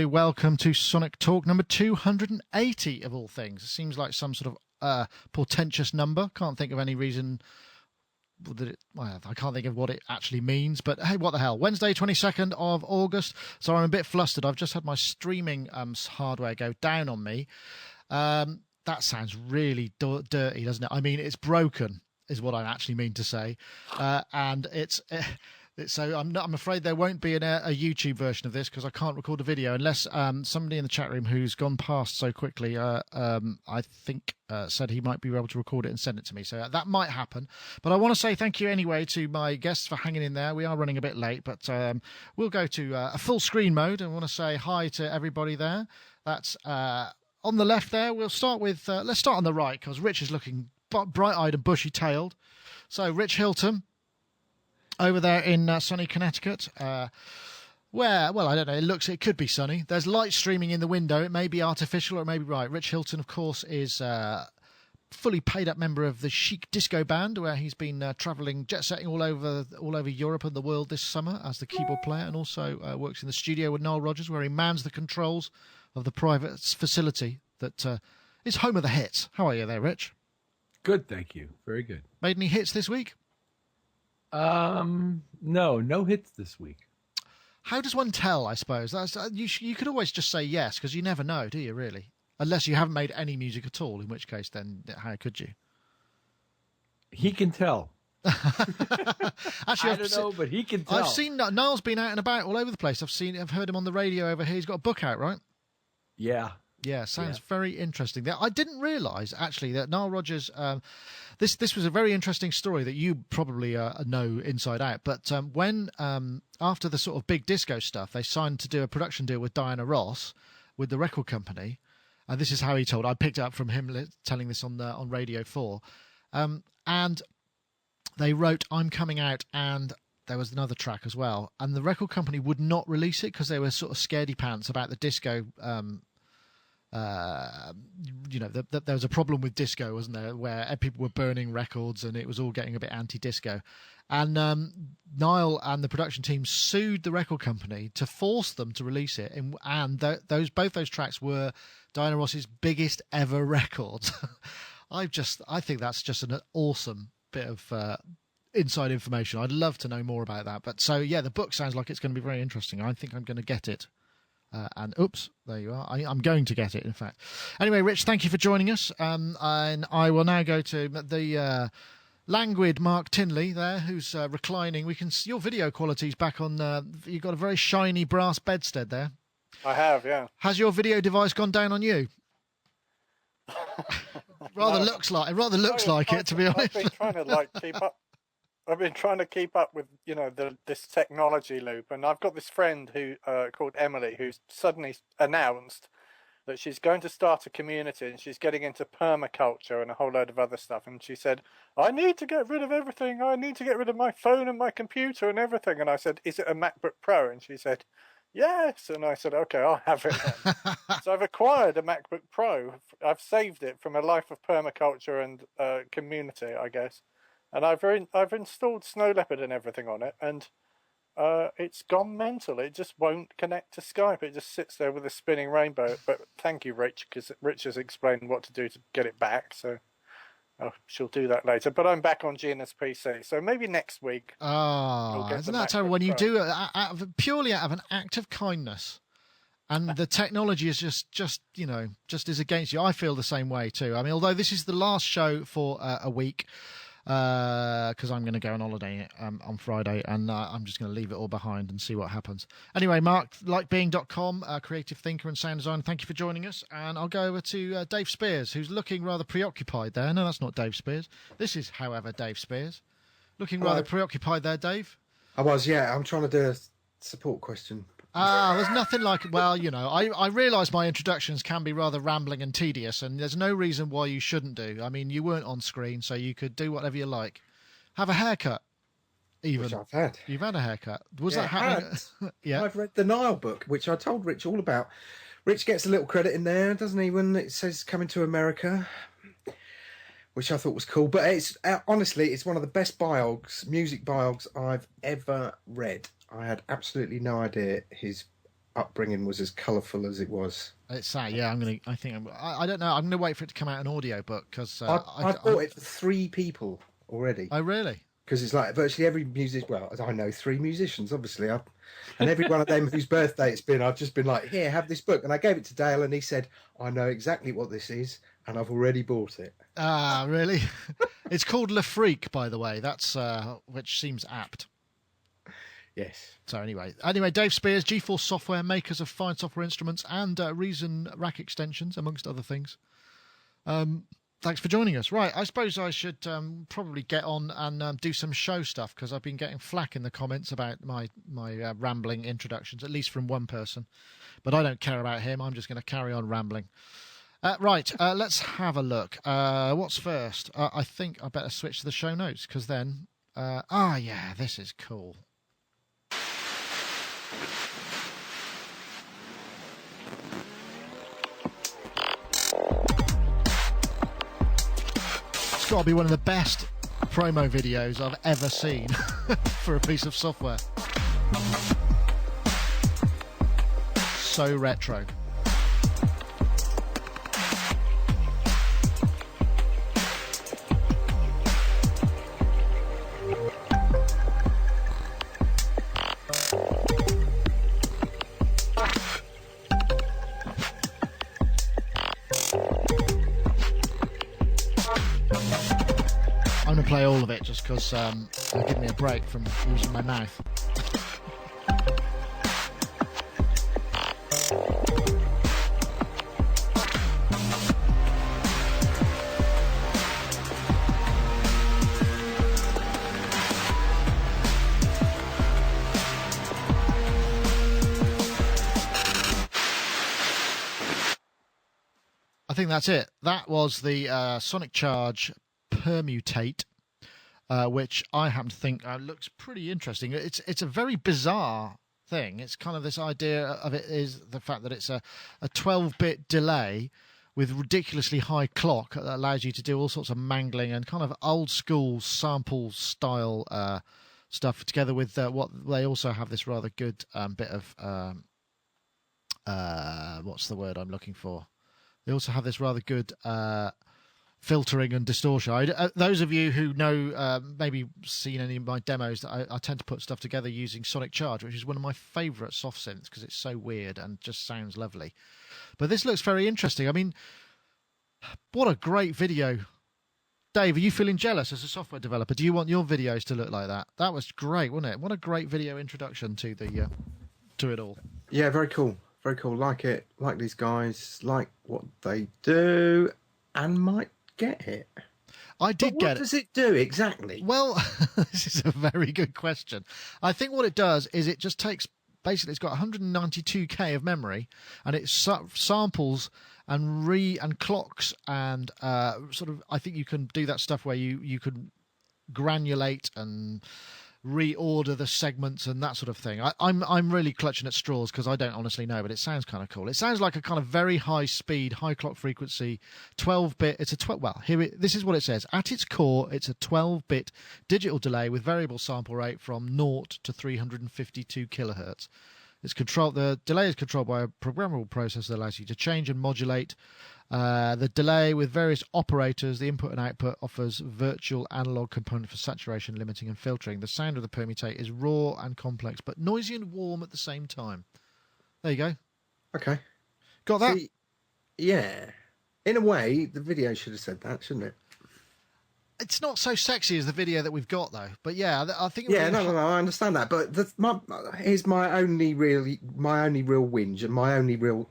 everybody. Welcome to Sonic Talk number 280 of all things. It seems like some sort of portentous number. Can't think of any reason that I can't think of what it actually means, but hey, what the hell. Wednesday, 22nd of August. So I'm a bit flustered. I've just had my streaming hardware go down on me. That sounds really dirty, doesn't it? I mean, it's broken is what I actually mean to say. And so I'm afraid there won't be a YouTube version of this because I can't record a video unless somebody in the chat room who's gone past so quickly, I think, said he might be able to record it and send it to me. So that might happen. But I want to say thank you anyway to my guests for hanging in there. We are running a bit late, but we'll go to a full screen mode and I want to say hi to everybody there. That's on the left there. We'll start with, let's start on the right because Rich is looking bright-eyed and bushy-tailed. So Rich Hilton, over there in sunny Connecticut, where, well, I don't know, it could be sunny. There's light streaming in the window. It may be artificial or it may be right. Rich Hilton, of course, is a fully paid-up member of the Chic Disco Band, where he's been travelling, jet-setting all over Europe and the world this summer as the keyboard player, and also works in the studio with Nile Rodgers, where he mans the controls of the private facility that is home of the hits. How are you there, Rich? Good, thank you. Very good. Made any hits this week? No hits this week. How does one tell, I suppose? That's you could always just say yes, because you never know, do you, really? Unless you haven't made any music at all, in which case, then how could you? He can tell. Actually, I don't know, but he can tell. I've seen Niall's been out and about all over the place. I've heard him on the radio over here. He's got a book out, right? Yeah, sounds very interesting. I didn't realise, actually, that Nile Rodgers... This was a very interesting story that you probably know inside out. But when, after the sort of big disco stuff, they signed to do a production deal with Diana Ross, with the record company, and this is how he told. I picked it up from him telling this on Radio 4. And they wrote I'm Coming Out, and there was another track as well. And the record company would not release it because they were sort of scaredy pants about the disco... there was a problem with disco, wasn't there, where people were burning records and it was all getting a bit anti-disco. And Niall and the production team sued the record company to force them to release it. And both those tracks were Diana Ross's biggest ever records. I think that's just an awesome bit of inside information. I'd love to know more about that. But so, yeah, the book sounds like it's going to be very interesting. I think I'm going to get it. And oops, there you are. I'm going to get it, in fact. Anyway, Rich, thank you for joining us. And I will now go to the languid Mark Tinley there, who's reclining. We can see your video quality's back on. You've got a very shiny brass bedstead there. I have, yeah. Has your video device gone down on you? Looks like it, to be honest. I've been trying to keep up. I've been trying to keep up with, this technology loop, and I've got this friend who called Emily, who's suddenly announced that she's going to start a community and she's getting into permaculture and a whole load of other stuff. And she said, I need to get rid of everything. I need to get rid of my phone and my computer and everything. And I said, is it a MacBook Pro? And she said, yes. And I said, okay, I'll have it then. So I've acquired a MacBook Pro. I've saved it from a life of permaculture and community, I guess. And I've installed Snow Leopard and everything on it, and it's gone mental. It just won't connect to Skype. It just sits there with a spinning rainbow. But thank you, Rich, because Rich has explained what to do to get it back. So she'll do that later. But I'm back on Gina's PC, so maybe next week. Oh, isn't that terrible when you do it purely out of an act of kindness? And the technology is just is against you. I feel the same way too. I mean, although this is the last show for a week. Because I'm going to go on holiday on Friday, and I'm just going to leave it all behind and see what happens. Anyway, Mark, likebeing.com, creative thinker and sound designer, thank you for joining us. And I'll go over to Dave Spears, who's looking rather preoccupied there. No, that's not Dave Spears. This is, however, Dave Spears. Looking rather preoccupied there, Dave. I was, yeah. I'm trying to do a support question. There's nothing like, I realise my introductions can be rather rambling and tedious, and there's no reason why you shouldn't do. I mean, you weren't on screen, so you could do whatever you like. Have a haircut, even. Which I've had. You've had a haircut. Was that happening? Yeah. I've read the Nile book, which I told Rich all about. Rich gets a little credit in there, doesn't he, when it says coming to America, which I thought was cool. But it's honestly, it's one of the best music biogs I've ever read. I had absolutely no idea his upbringing was as colourful as it was. It's sad. Yeah, I don't know. I'm gonna wait for it to come out in audio book because I bought it for 3 people already. Oh, really? Because it's like virtually every musician. Well, I know 3 musicians, obviously, and every one of them whose birthday it's been, I've just been like, here, have this book, and I gave it to Dale, and he said, I know exactly what this is, and I've already bought it. Ah, really? It's called Le Freak, by the way. That's which seems apt. Yes. So anyway, Dave Spears, GeForce Software, makers of fine software instruments and Reason rack extensions, amongst other things. Thanks for joining us. Right, I suppose I should probably get on and do some show stuff because I've been getting flack in the comments about my rambling introductions, at least from one person. But I don't care about him. I'm just going to carry on rambling. Right, let's have a look. What's first? I think I better switch to the show notes because then... yeah, this is cool. It's got to be one of the best promo videos I've ever seen for a piece of software. So retro. I'm going to play all of it just because it'll give me a break from using my mouth. I think that's it. That was the Sonic Charge Permutate, which I happen to think looks pretty interesting. It's a very bizarre thing. It's kind of this idea of it is the fact that it's a 12-bit delay with ridiculously high clock that allows you to do all sorts of mangling and kind of old school sample style stuff together with what they also have this rather good bit of what's the word I'm looking for? They also have this rather good filtering and distortion. Those of you who know, maybe seen any of my demos, that I tend to put stuff together using Sonic Charge, which is one of my favourite soft synths because it's so weird and just sounds lovely. But this looks very interesting. I mean, what a great video. Dave, are you feeling jealous as a software developer? Do you want your videos to look like that? That was great, wasn't it? What a great video introduction to the to it all. Yeah, very cool. Very cool. Like it. Like these guys. Like what they do. And might get it. I did get it. What does it do exactly? Well, this is a very good question. I think what it does is it just takes... Basically, it's got 192K of memory, and it samples and clocks and sort of... I think you can do that stuff where you can granulate and reorder the segments and that sort of thing. I'm really clutching at straws because I don't honestly know, but it sounds kind of cool. It sounds like a kind of very high speed, high clock frequency, 12-bit. It's a this is what it says. At its core, it's a 12-bit digital delay with variable sample rate from 0 to 352 kilohertz. The delay is controlled by a programmable processor that allows you to change and modulate the delay with various operators. The input and output offers virtual analog component for saturation, limiting, and filtering. The sound of the Permutate is raw and complex, but noisy and warm at the same time. There you go. Okay. Got that? See, yeah. In a way, the video should have said that, shouldn't it? It's not so sexy as the video that we've got, though. But yeah, I think. Yeah, no, I understand that. But here's my only real whinge and my only real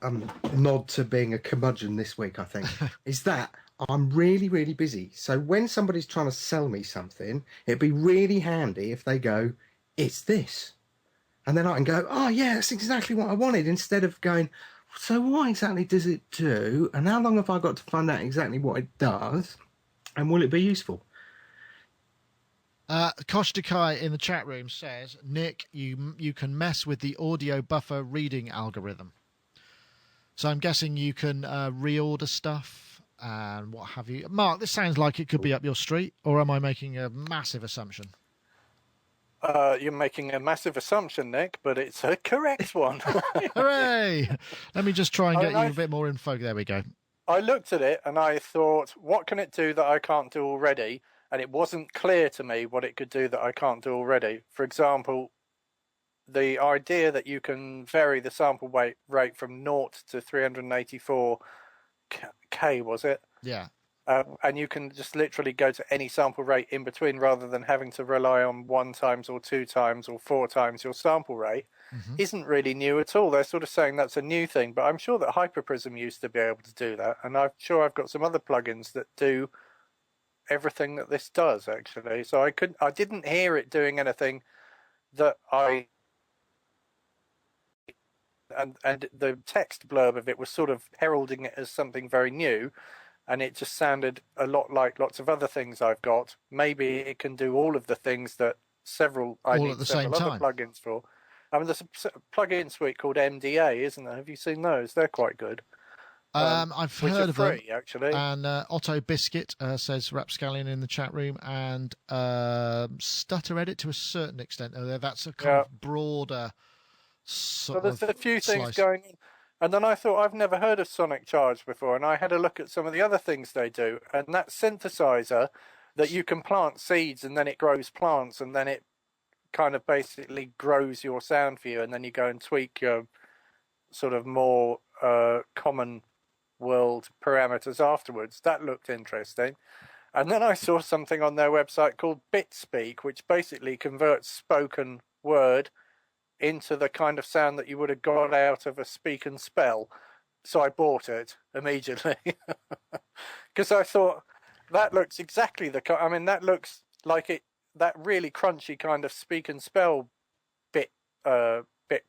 nod to being a curmudgeon this week, I think, is that I'm really, really busy. So when somebody's trying to sell me something, it'd be really handy if they go, "It's this," and then I can go, "Oh yeah, that's exactly what I wanted," instead of going, "So what exactly does it do? And how long have I got to find out exactly what it does? And will it be useful?" Koshtikai in the chat room says, Nick, you can mess with the audio buffer reading algorithm. So I'm guessing you can reorder stuff and what have you. Mark, this sounds like it could be up your street, or am I making a massive assumption? You're making a massive assumption, Nick, but it's a correct one. Hooray! Let me just try and get you a bit more info. There we go. I looked at it and I thought, what can it do that I can't do already? And it wasn't clear to me what it could do that I can't do already. For example, the idea that you can vary the sample rate from 0 to 384 K, was it? Yeah. And you can just literally go to any sample rate in between rather than having to rely on 1 times or 2 times or 4 times your sample rate. Isn't really new at all. They're sort of saying that's a new thing, but I'm sure that Hyperprism used to be able to do that, and I'm sure I've got some other plugins that do everything that this does, actually. So I didn't hear it doing anything that and the text blurb of it was sort of heralding it as something very new, and it just sounded a lot like lots of other things I've got. Maybe it can do all of the things that I need several other plugins for. I mean, there's a plugin suite called MDA, isn't there? Have you seen those? They're quite good. I've heard of them, actually. And Otto Biscuit says Rapscallion in the chat room, and Stutter Edit to a certain extent. That's a kind of broader sort of. So there's a few things going on. And then I thought, I've never heard of Sonic Charge before, and I had a look at some of the other things they do. And that synthesizer that you can plant seeds and then it grows plants and then it kind of basically grows your sound for you, and then you go and tweak your sort of more common world parameters afterwards. That looked interesting. And then I saw something on their website called BitSpeak, which basically converts spoken word into the kind of sound that you would have got out of a speak and spell. So I bought it immediately because I thought that looks exactly that looks like it, that really crunchy kind of speak and spell bit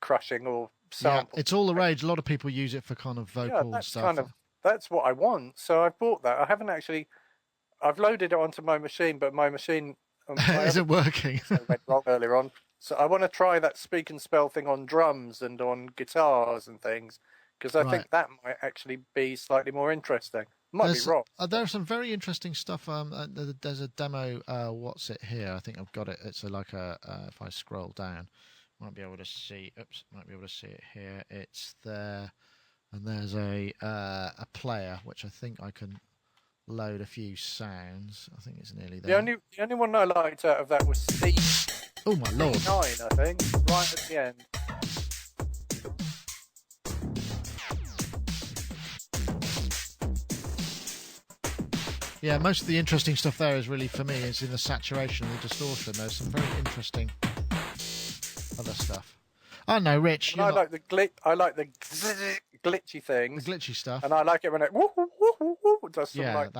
crushing or sample. Yeah, it's all the rage. A lot of people use it for kind of vocal stuff. That's what I want. So I bought that. I've loaded it onto my machine, but my machine isn't working. It went wrong earlier on. So I want to try that speak and spell thing on drums and on guitars and things, because I think that might actually be slightly more interesting. Might be wrong. There's some very interesting stuff. There's a demo. What's it here? I think I've got it. It's like if I scroll down, might be able to see. Might be able to see it here. It's there, and there's a player which I think I can load a few sounds. I think it's nearly there. The only one I liked out of that was C. Oh my lord! 9, I think, right at the end. Yeah, most of the interesting stuff there is really, for me, is in the saturation and the distortion. There's some very interesting other stuff. I know, Rich. I like the glitchy things. The glitchy stuff. And I like it when it does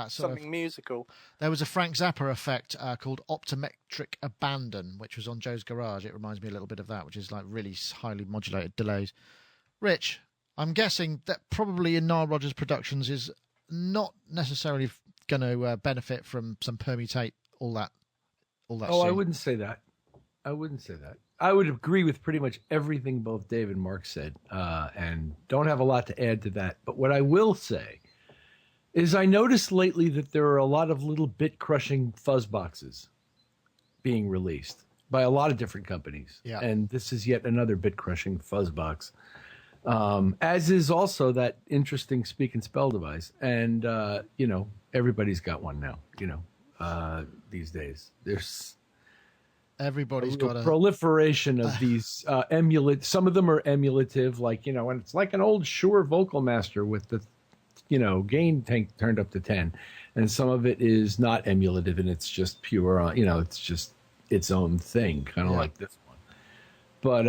something musical. There was a Frank Zappa effect called optometric abandon, which was on Joe's Garage. It reminds me a little bit of that, which is like really highly modulated delays. Rich, I'm guessing that probably in Nile Rodgers Productions is not necessarily going to benefit from some permutate, all that. I wouldn't say that. I would agree with pretty much everything both Dave and Mark said, and don't have a lot to add to that. But what I will say is I noticed lately that there are a lot of little bit-crushing fuzz boxes being released by a lot of different companies. Yeah. And this is yet another bit-crushing fuzz box, as is also that interesting speak and spell device. And, everybody's got one now, these days. There's... Everybody's got a proliferation of these emulate. Some of them are emulative, and it's like an old Shure Vocal Master with the, gain tank turned up to 10, and some of it is not emulative and it's just pure. It's just its own thing, kind of like this one. But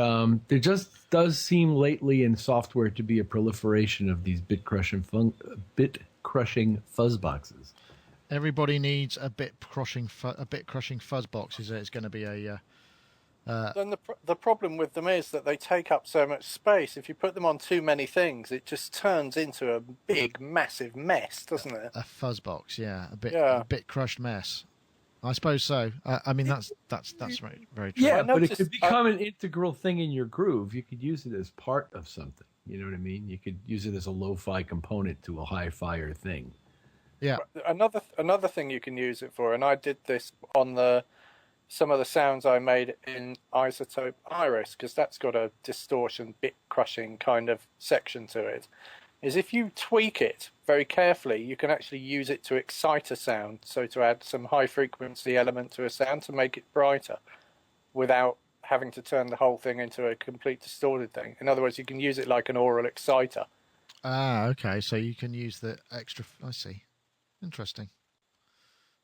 there just does seem lately in software to be a proliferation of these bit crushing fuzz boxes. Everybody needs a bit crushing fuzz box. It's going to be a. Then the problem with them is that they take up so much space. If you put them on too many things, it just turns into a big, massive mess, doesn't it? A fuzz box, a bit crushed mess. I suppose so. I mean, that's very, very true. Yeah, but it could become an integral thing in your groove. You could use it as part of something. You know what I mean? You could use it as a lo-fi component to a hi-fi thing. Yeah. Another thing you can use it for, and I did this on the some of the sounds I made in Isotope Iris, because that's got a distortion, bit crushing kind of section to it, is if you tweak it very carefully, you can actually use it to excite a sound, so to add some high frequency element to a sound to make it brighter without having to turn the whole thing into a complete distorted thing. In other words, you can use it like an aural exciter. Ah, okay. So you can use the extra. I see. Interesting.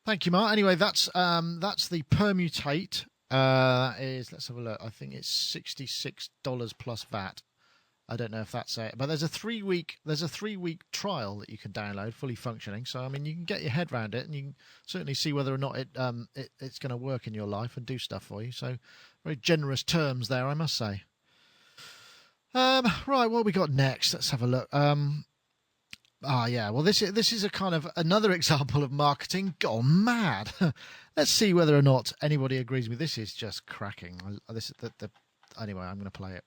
Thank you, Mark. Anyway, that's the Permutate. Let's have a look. I think it's $66 plus VAT. I don't know if that's it, but there's a 3-week trial that you can download, fully functioning. So I mean, you can get your head around it, and you can certainly see whether or not it's going to work in your life and do stuff for you. So very generous terms there, I must say. Right, what we got next? Let's have a look. Yeah. Well, this is a kind of another example of marketing gone mad. Let's see whether or not anybody agrees with me. This is just cracking. Anyway, I'm going to play it.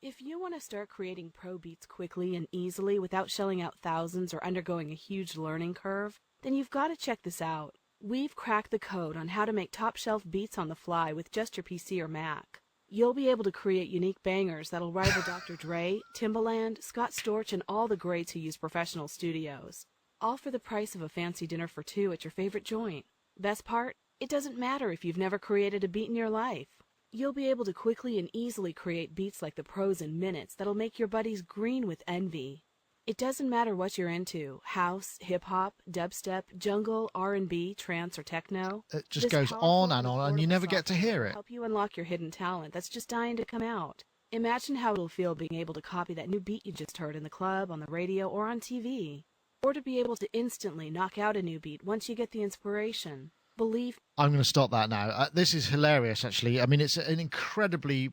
If you want to start creating pro beats quickly and easily without shelling out thousands or undergoing a huge learning curve, then you've got to check this out. We've cracked the code on how to make top-shelf beats on the fly with just your PC or Mac. You'll be able to create unique bangers that'll rival Dr. Dre, Timbaland, Scott Storch, and all the greats who use professional studios. All for the price of a fancy dinner for two at your favorite joint. Best part? It doesn't matter if you've never created a beat in your life. You'll be able to quickly and easily create beats like the pros in minutes that'll make your buddies green with envy. It doesn't matter what you're into, house, hip-hop, dubstep, jungle, R&B, trance, or techno. It just goes on and on, and you never get to hear it. Help you unlock your hidden talent that's just dying to come out. Imagine how it'll feel being able to copy that new beat you just heard in the club, on the radio, or on TV. Or to be able to instantly knock out a new beat once you get the inspiration. Believe. I'm going to stop that now. This is hilarious, actually. I mean, it's an incredibly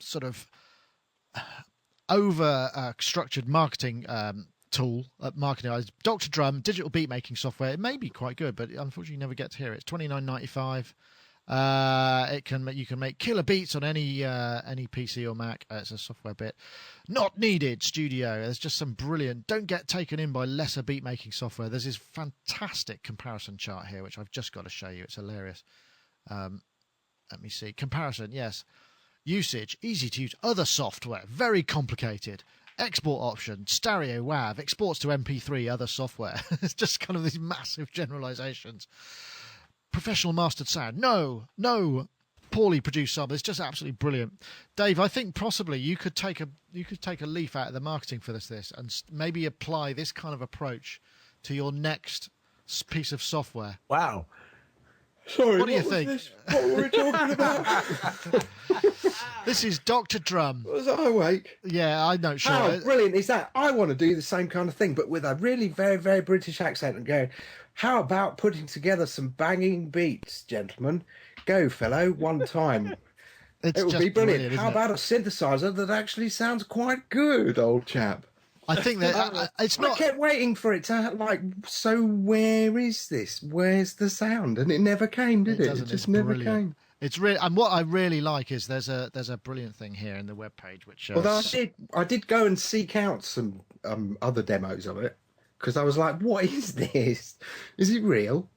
sort of over-structured marketing tool. Marketing. Dr. Drum, digital beat making software. It may be quite good, but unfortunately, you never get to hear it. It's $29.95. You can make killer beats on any PC or Mac. It's a software bit. Not needed studio. There's just some brilliant. Don't get taken in by lesser beat making software. There's this fantastic comparison chart here, which I've just got to show you. It's hilarious. Let me see. Comparison. Yes. Usage. Easy to use. Other software. Very complicated. Export option. Stereo WAV. Exports to MP3. Other software. It's just kind of these massive generalizations. Professional mastered sound. No. Poorly produced sub. It's just absolutely brilliant. Dave, I think possibly you could take a leaf out of the marketing for this and maybe apply this kind of approach to your next piece of software. Wow. Sorry, what do you think? What were we talking about? This is Dr. Drum. Was I awake? Yeah, I'm not sure. How brilliant is that? I want to do the same kind of thing, but with a really very, very British accent and going, how about putting together some banging beats, gentlemen? Go, fellow, one time. It would be brilliant. How about a synthesizer that actually sounds quite good, old chap? I think that it's not. I kept waiting for it to so where is this? Where's the sound? And it never came, did it? It just never came. It's really, and what I really like is there's a brilliant thing here in the webpage which. Although I did go and seek out some other demos of it because I was like, what is this? Is it real?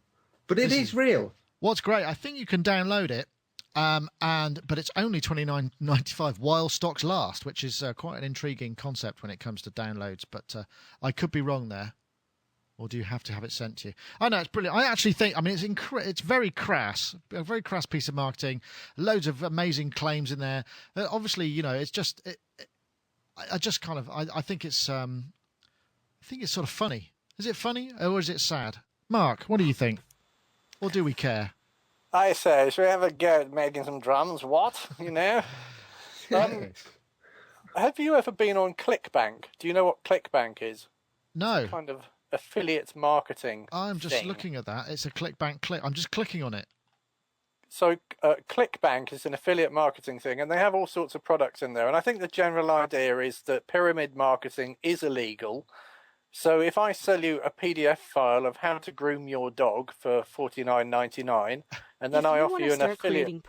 But it is real. What's great, I think you can download it. But it's only $29.95 while stocks last, which is quite an intriguing concept when it comes to downloads. But I could be wrong there, or do you have to have it sent to you? I know it's brilliant. I actually think, I mean, it's very crass, a very crass piece of marketing. Loads of amazing claims in there. Obviously, you know, it's just. I think it's sort of funny. Is it funny or is it sad? Mark, what do you think? Or do we care? I say, should we have a go at making some drums? What? You know? Have you ever been on ClickBank? Do you know what ClickBank is? No. It's kind of affiliate marketing. I'm just looking at that. It's a ClickBank click. I'm just clicking on it. So ClickBank is an affiliate marketing thing, and they have all sorts of products in there. And I think the general idea is that pyramid marketing is illegal, So if I sell you a PDF file of how to groom your dog for $49.99, and then I offer you an affiliate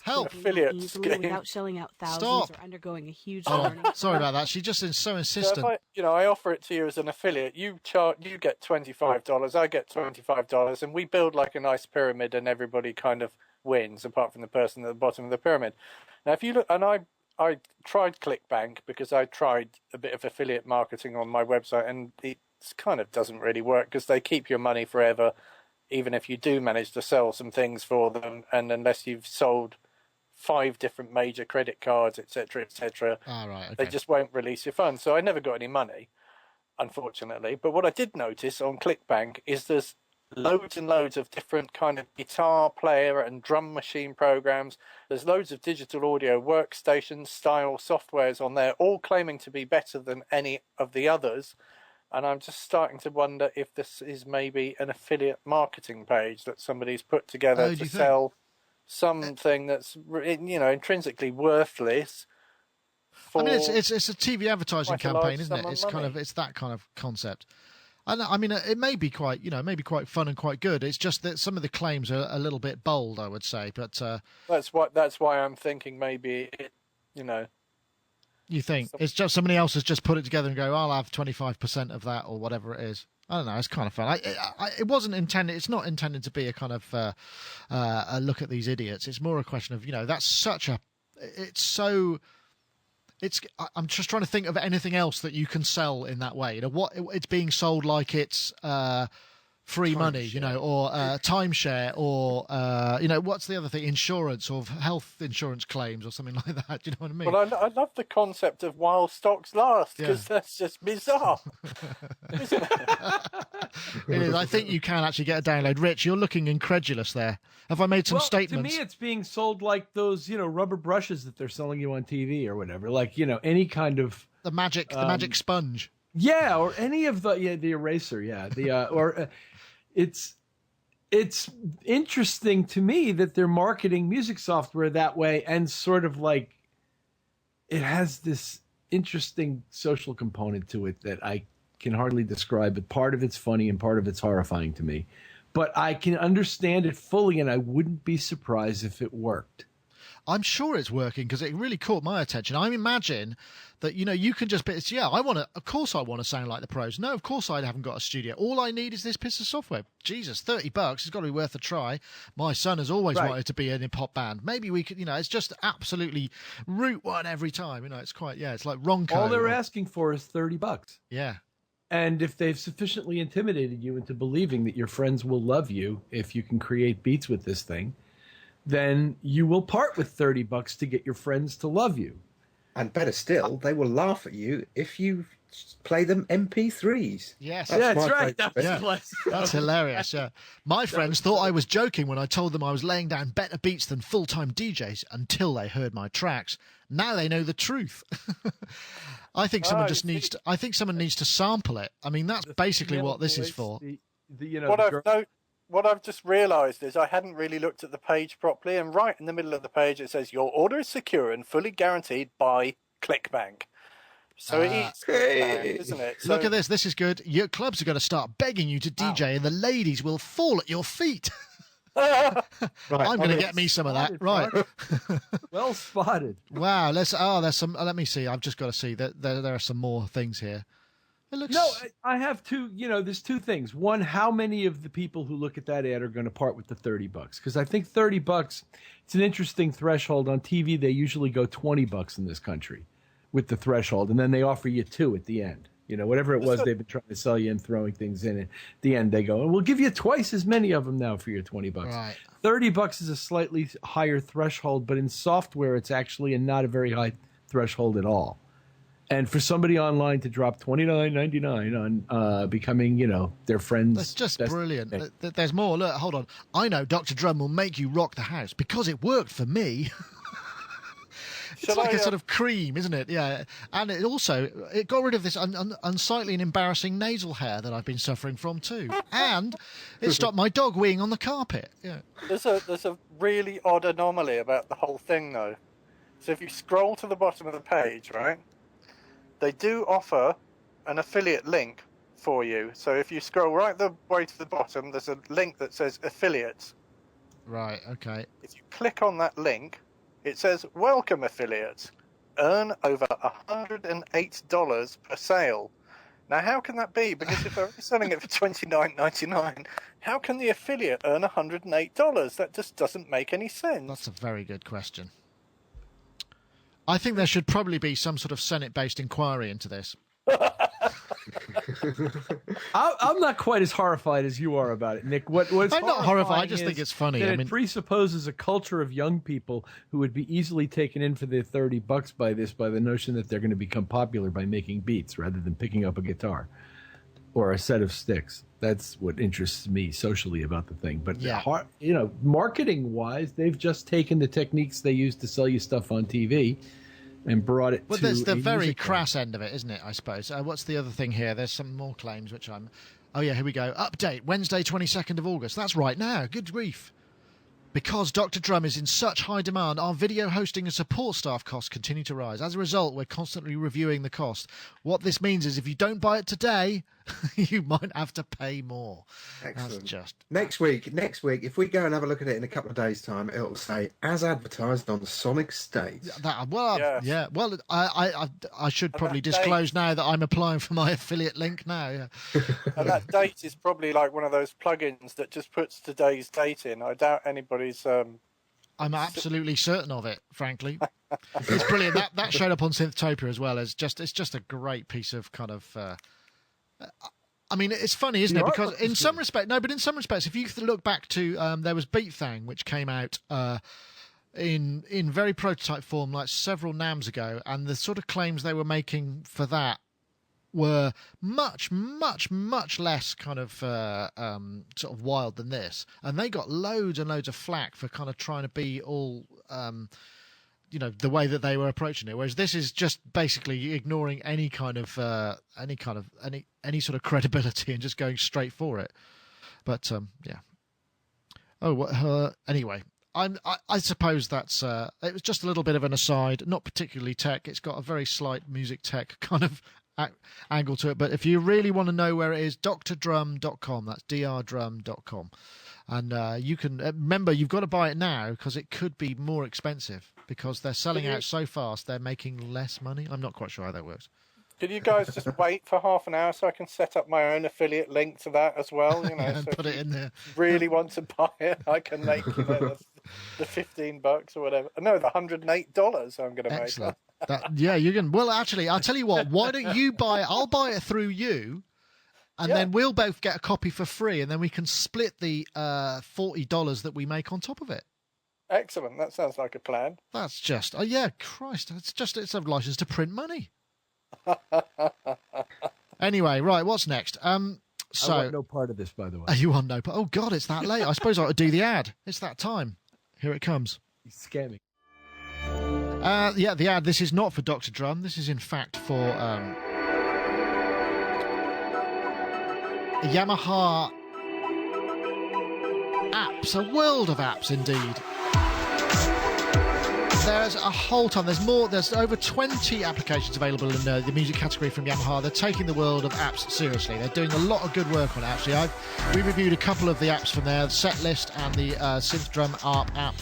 help. affiliate easily scheme. without shelling out thousands Stop. or undergoing a huge Oh, learning sorry curve. about that. She just is so So insistent. if I offer it to you as an affiliate, you get $25, I get $25, and we build like a nice pyramid, and everybody kind of wins, apart from the person at the bottom of the pyramid. Now, if you look, and I tried ClickBank because I tried a bit of affiliate marketing on my website, and it kind of doesn't really work because they keep your money forever, even if you do manage to sell some things for them, and unless you've sold 5 different major credit cards, etc., Right, okay. they just won't release your funds. So I never got any money, unfortunately. But what I did notice on ClickBank is there's loads and loads of different kind of guitar player and drum machine programs. There's loads of digital audio workstation style softwares on there, all claiming to be better than any of the others. And I'm just starting to wonder if this is maybe an affiliate marketing page that somebody's put together to sell something that's, intrinsically worthless. I mean, it's a TV advertising campaign, isn't it? It's that kind of concept. And I mean, it may be quite, maybe quite fun and quite good. It's just that some of the claims are a little bit bold, I would say. But that's why I'm thinking maybe You think it's just somebody else has just put it together and go, I'll have 25% of that or whatever it is. I don't know. It's kind of fun. It wasn't intended. It's not intended to be a kind of a look at these idiots. It's more a question of that's such a. It's so. I'm just trying to think of anything else that you can sell in that way. What it's being sold like it's free money, or timeshare, or what's the other thing? Insurance or health insurance claims or something like that. Do you know what I mean? Well, I love the concept of while stocks last because that's just bizarre. Isn't it? It is. I think you can actually get a download. Rich, you're looking incredulous there. Have I made some statements? To me, it's being sold like those, rubber brushes that they're selling you on TV or whatever. Like, any kind of the magic sponge. Yeah, or any of the eraser. Yeah, it's interesting to me that they're marketing music software that way, and sort of like it has this interesting social component to it that I can hardly describe. But part of it's funny and part of it's horrifying to me. But I can understand it fully, and I wouldn't be surprised if it worked. I'm sure it's working because it really caught my attention. I imagine that, you can just of course I want to sound like the pros. No, of course I haven't got a studio. All I need is this piece of software. Jesus, $30, it's got to be worth a try. My son has always wanted to be in a pop band. Maybe we could, it's just absolutely route one every time. It's quite, it's like Ronco. All they're asking for is $30. Yeah. And if they've sufficiently intimidated you into believing that your friends will love you if you can create beats with this thing, then you will part with $30 to get your friends to love you. And better still, they will laugh at you if you play them MP3s. Yes. That's right. That's hilarious. Yeah. My friends thought I was joking when I told them I was laying down better beats than full-time DJs until they heard my tracks. Now they know the truth. I think someone needs to sample it. I mean, that's basically what this is for. What I've just realised is I hadn't really looked at the page properly, and right in the middle of the page it says, your order is secure and fully guaranteed by ClickBank. So it is ClickBank, isn't it? So, look at this. This is good. Your clubs are going to start begging you to DJ, and the ladies will fall at your feet. Right, I'm going to get me some of that. Right. Well spotted. Wow. There's some. Let me see. I've just got to see that there are some more things here. It looks... No, I have two. There's two things. One, how many of the people who look at that ad are going to part with the $30? Because I think $30. It's an interesting threshold on TV. They usually go $20 in this country with the threshold, and then they offer you $2 at the end. Whatever it was they've been trying to sell you and throwing things in. At the end, they go, and we'll give you twice as many of them now for your $20. Right. $30 is a slightly higher threshold, but in software, it's actually not a very high threshold at all. And for somebody online to drop $29.99 on becoming, their friends. That's just brilliant. There's more. Look, hold on. I know Dr. Drum will make you rock the house because it worked for me. It's like a sort of cream, isn't it? Yeah. And it got rid of this unsightly and embarrassing nasal hair that I've been suffering from too. And it stopped my dog weeing on the carpet. Yeah. There's a really odd anomaly about the whole thing, though. So if you scroll to the bottom of the page, right, they do offer an affiliate link for you. So if you scroll right the way to the bottom, there's a link that says affiliates. Right, okay. If you click on that link, it says welcome affiliates. Earn over $108 per sale. Now, how can that be? Because if they're selling it for $29.99, how can the affiliate earn $108? That just doesn't make any sense. That's a very good question. I think there should probably be some sort of Senate-based inquiry into this. I'm not quite as horrified as you are about it, Nick. What's I'm not horrified. I just is think it's funny. that I mean, it presupposes a culture of young people who would be easily taken in for their $30 by the notion that they're going to become popular by making beats rather than picking up a guitar or a set of sticks. That's what interests me socially about the thing. But yeah. Marketing-wise, they've just taken the techniques they use to sell you stuff on TV and brought it well, to there's the a very music crass end of it, isn't it, I suppose? What's the other thing here? There's some more claims, which I'm... Oh, yeah, here we go. Update, Wednesday, 22nd of August. That's right now. Good grief. Because Dr. Drum is in such high demand, our video hosting and support staff costs continue to rise. As a result, we're constantly reviewing the cost. What this means is if you don't buy it today, you might have to pay more. Excellent. That's just... Next week, if we go and have a look at it in a couple of days' time, it'll say, as advertised on Sonic State. Yeah. Well, I should probably disclose now that I'm applying for my affiliate link now. Yeah. And that date is probably like one of those plugins that just puts today's date in. I doubt anybody's... I'm absolutely certain of it, frankly. It's brilliant. That showed up on Synthtopia as well. It's just a great piece of kind of... I mean, it's funny, isn't it? Because in some respects, if you look back to, there was Beat Thang, which came out in very prototype form, like several NAMs ago, and the sort of claims they were making for that were much, much, much less kind of sort of wild than this, and they got loads and loads of flack for kind of trying to be all. The way that they were approaching it, whereas this is just basically ignoring any sort of credibility and just going straight for it. But yeah. Anyway, I suppose that's it was just a little bit of an aside, not particularly tech. It's got a very slight music tech kind of angle to it. But if you really want to know where it is, drdrum.com. That's drdrum.com. And you can remember you've got to buy it now because it could be more expensive because they're selling out so fast. They're making less money. I'm not quite sure how that works. Could you guys just wait for half an hour so I can set up my own affiliate link to that as well? And so put it in there. Really want to buy it? I can make the $15 or whatever. No, the $108 I'm going to make. Excellent. You can. Well, actually, I'll tell you what. Why don't you buy it? I'll buy it through you. And then we'll both get a copy for free, and then we can split the $40 that we make on top of it. Excellent. That sounds like a plan. That's just, Christ, it's a license to print money. Anyway, right, what's next? I want no part of this, by the way. You want no part? Oh, God, it's that late. I suppose I ought to do the ad. It's that time. Here it comes. He's scamming. The ad. This is not for Dr. Drum. This is, in fact, for... Yamaha apps, a world of apps indeed. There's a whole ton. There's over 20 applications available in the music category from Yamaha. They're taking the world of apps seriously. They're doing a lot of good work on it, actually. We reviewed a couple of the apps from there, the Setlist and the Synth Drum ARP app,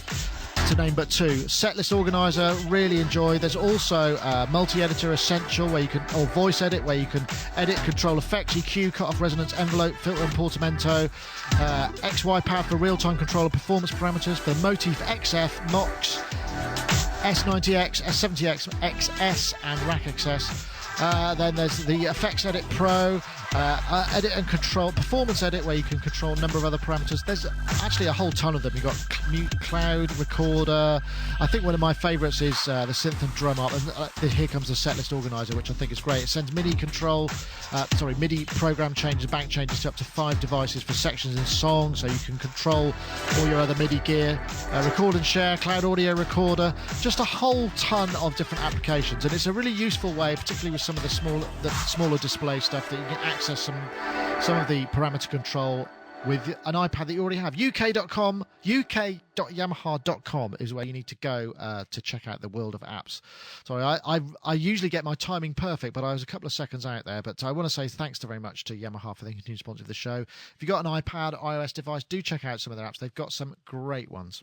to name but two. Setlist Organizer, really enjoy. There's also Multi-Editor Essential, or Voice Edit, where you can edit, control effects, EQ, cut off resonance, envelope, filter and portamento. XY pad for real-time control of performance parameters for Motif XF, MOX, S90X, S70X, XS and Rack XS. Then there's the Aphex Edit Pro, edit and control, performance edit, where you can control a number of other parameters. There's actually a whole ton of them. You've got mute, cloud, recorder. I think one of my favourites is the synth and drum up. And here comes the setlist organizer, which I think is great. It sends MIDI program changes, bank changes to up to 5 devices for sections in song, so you can control all your other MIDI gear. Record and share, cloud audio recorder, just a whole ton of different applications. And it's a really useful way, particularly with some of the smaller display stuff, that you can access some of the parameter control with an iPad that you already have. uk.yamaha.com is where you need to go to check out the world of apps. Sorry, I usually get my timing perfect, but I was a couple of seconds out there. But I want to say thanks very much to Yamaha for the continued sponsor of the show. If you've got an iPad, iOS device, do check out some of their apps. They've got some great ones.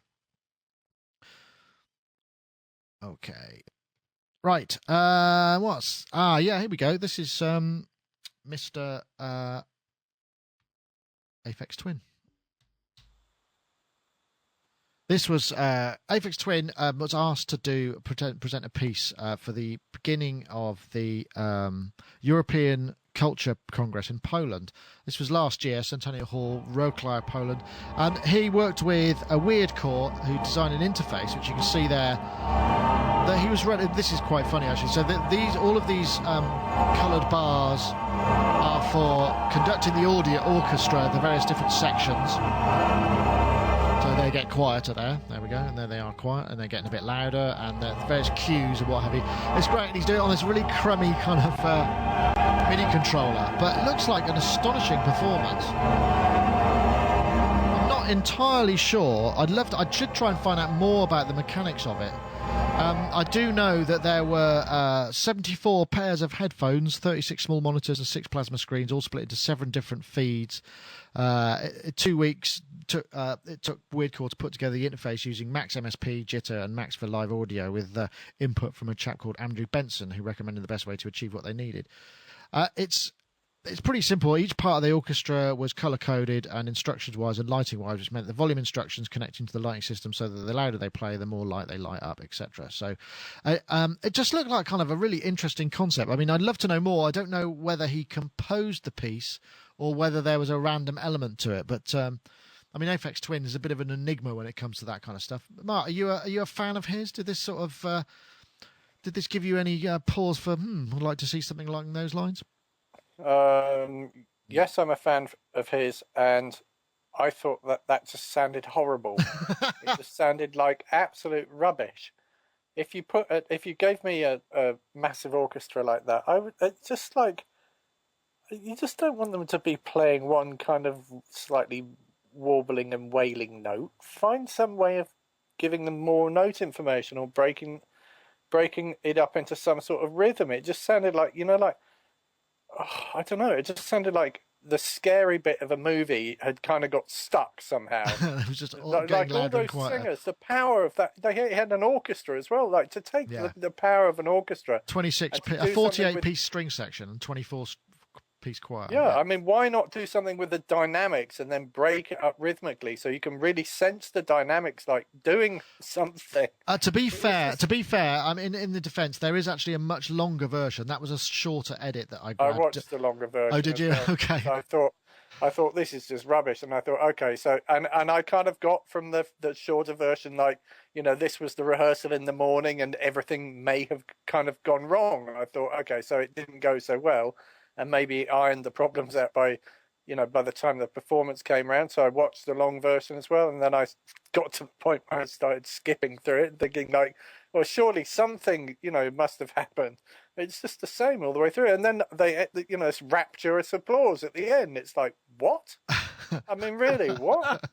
Okay. Right. Here we go. This is Mr. Aphex Twin. This was Aphex Twin was asked to present a piece for the beginning of the European Culture Congress in Poland. This was last year, Centennial Hall, Wrocław, Poland. And he worked with a weird core who designed an interface, which you can see there. That he was running. This is quite funny actually. So all of these coloured bars are for conducting the orchestra, the various different sections. So they get quieter there. There we go. And there they are quiet, and they're getting a bit louder, and the various cues and what have you. It's great. And he's doing it on this really crummy kind of MIDI controller, but it looks like an astonishing performance. I'm not entirely sure. I should try and find out more about the mechanics of it. I do know that there were 74 pairs of headphones, 36 small monitors and 6 plasma screens, all split into 7 different feeds. 2 weeks it took Weirdcore to put together the interface using Max MSP, Jitter and Max for live audio with input from a chap called Andrew Benson, who recommended the best way to achieve what they needed. It's pretty simple. Each part of the orchestra was color-coded and instructions-wise and lighting-wise, which meant the volume instructions connecting to the lighting system so that the louder they play, the more light they light up, etc. So it just looked like kind of a really interesting concept. I mean, I'd love to know more. I don't know whether he composed the piece or whether there was a random element to it. But, I mean, Aphex Twin is a bit of an enigma when it comes to that kind of stuff. Mark, are you a fan of his? Did this sort of... did this give you any pause for, I'd like to see something along those lines? Yes, I'm a fan of his, and I thought that just sounded horrible. It just sounded like absolute rubbish. If you gave me a massive orchestra like that, it's just like, you just don't want them to be playing one kind of slightly warbling and wailing note. Find some way of giving them more note information or breaking it up into some sort of rhythm. It just sounded like, I don't know. It just sounded like the scary bit of a movie had kind of got stuck somehow. It was just like all those singers, the power of that. They had an orchestra as well. Like to take the power of an orchestra, 48-piece string section and 24-piece choir. Yeah, I mean, why not do something with the dynamics and then break it up rhythmically so you can really sense the dynamics, like doing something. To be fair, I mean, in the defence, there is actually a much longer version. That was a shorter edit that I grabbed. I watched the longer version. Oh, did you? Well. Okay. So I thought this is just rubbish, and I thought, okay, so and I kind of got from the shorter version, like, this was the rehearsal in the morning, and everything may have kind of gone wrong. And I thought, okay, so it didn't go so well. And maybe ironed the problems out by the time the performance came around. So I watched the long version as well. And then I got to the point where I started skipping through it, thinking like, well, surely something, must have happened. It's just the same all the way through. And then they, this rapturous applause at the end. It's like, what? I mean, really, what?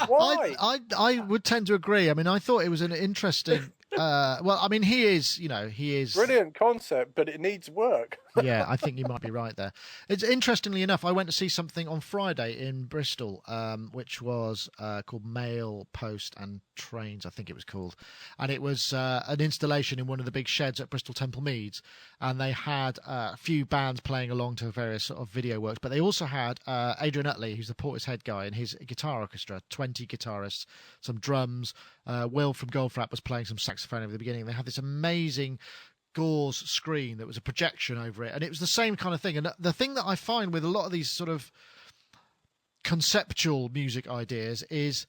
Why? I would tend to agree. I mean, I thought it was an interesting... well, I mean, he is brilliant concept, but it needs work. Yeah, I think you might be right there. It's interestingly enough, I went to see something on Friday in Bristol, which was called Mail, Post and Trains, I think it was called, and it was an installation in one of the big sheds at Bristol Temple Meads, and they had a few bands playing along to various sort of video works, but they also had Adrian Utley, who's the Portishead guy, and his guitar orchestra, 20 guitarists, some drums. Will from Goldfrapp was playing some saxophone over the beginning. They had this amazing gauze screen that was a projection over it, and it was the same kind of thing. And the thing that I find with a lot of these sort of conceptual music ideas is